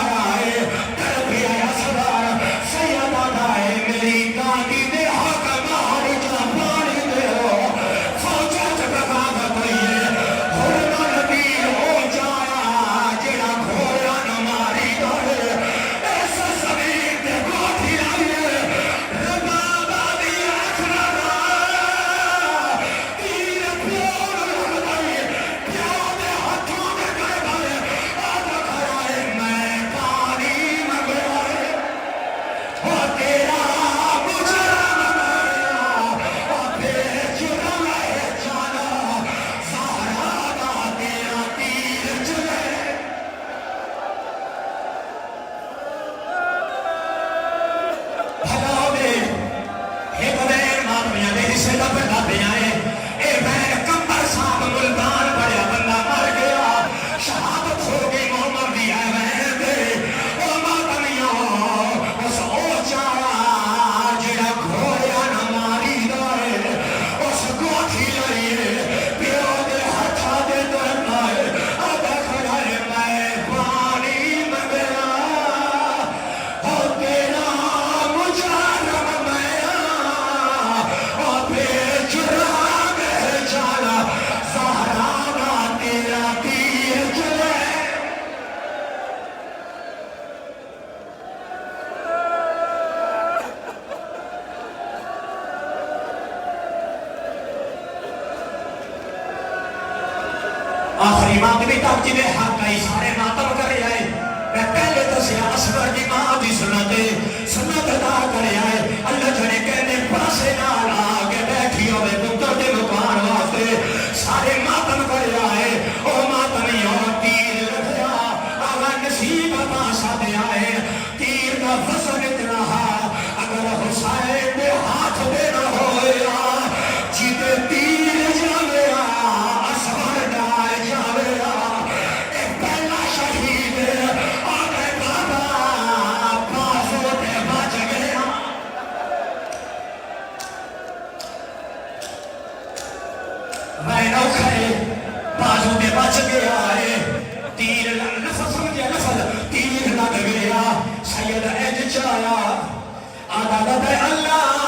آخری ماتمی تک جنہیں حق کئی سارے ماتم کرے آئے میں پہلے دسیا اصغر کی ماں دی سنت ادا کرے آئے اللہ جنے کہنے پاسے نال آگے بیٹھی ہوئے پتر دے مکان واسطے سارے ماتم کرے آئے او ماتمی اور تیر لگیا آگا نصیب پاسا دے آئے تیر کا وزن اتنا اگر حسین دے ہاتھ دے نہ ہویا جیتے تیر جاوے اصغر ڈائے جاوے ایک پہلا شہید آگے بابا بازو دے بچ گیا میں نو کھڑے بازو دے بچ گیا تیر لفظ سمجھے لفظ تیر لگ گیا سید اج چایا آدھا دے اللہ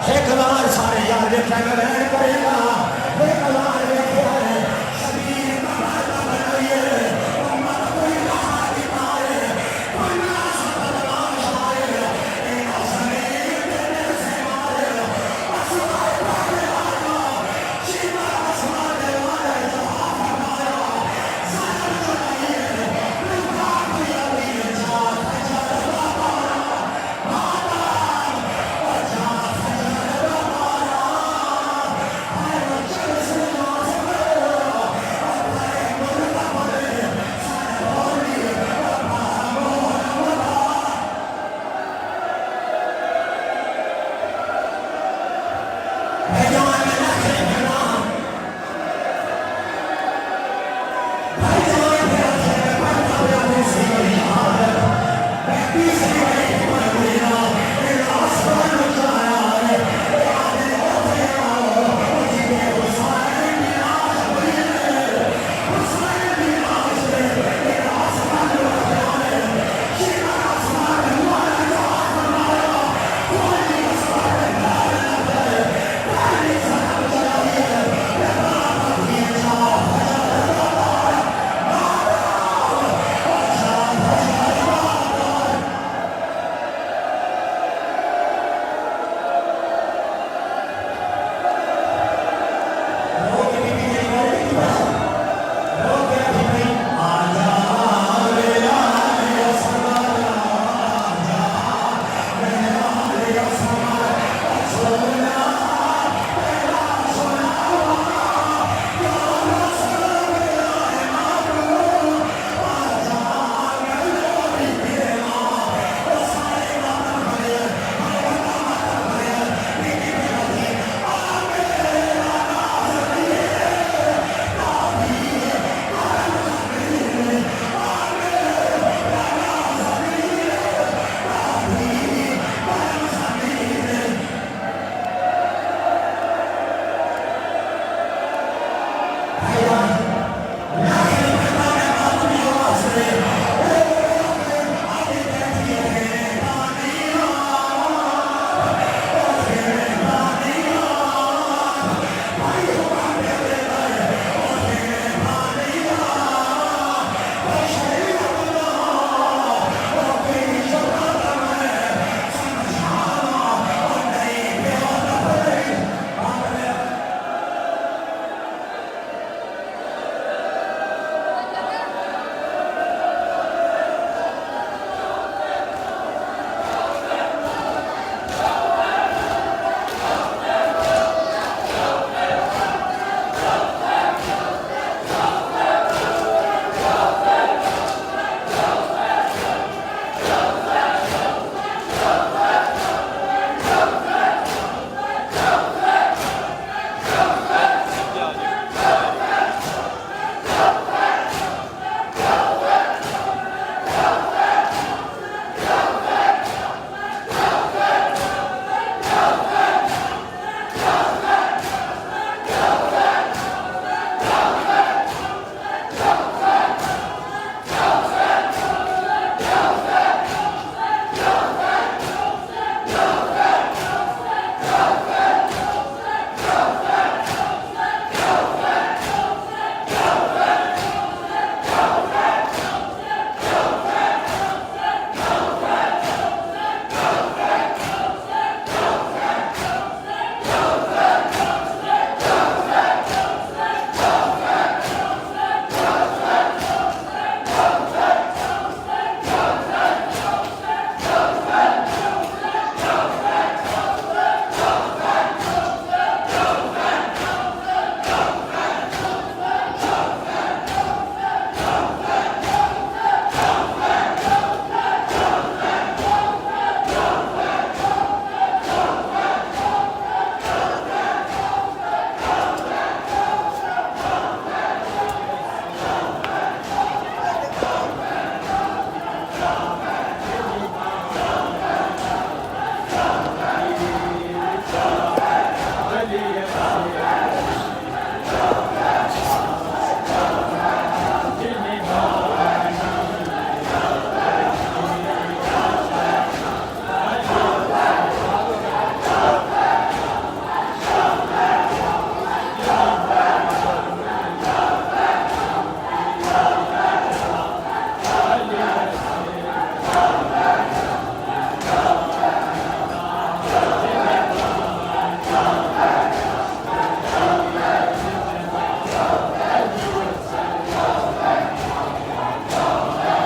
ایک بار سارے یار دیکھا گا رہن کرے گا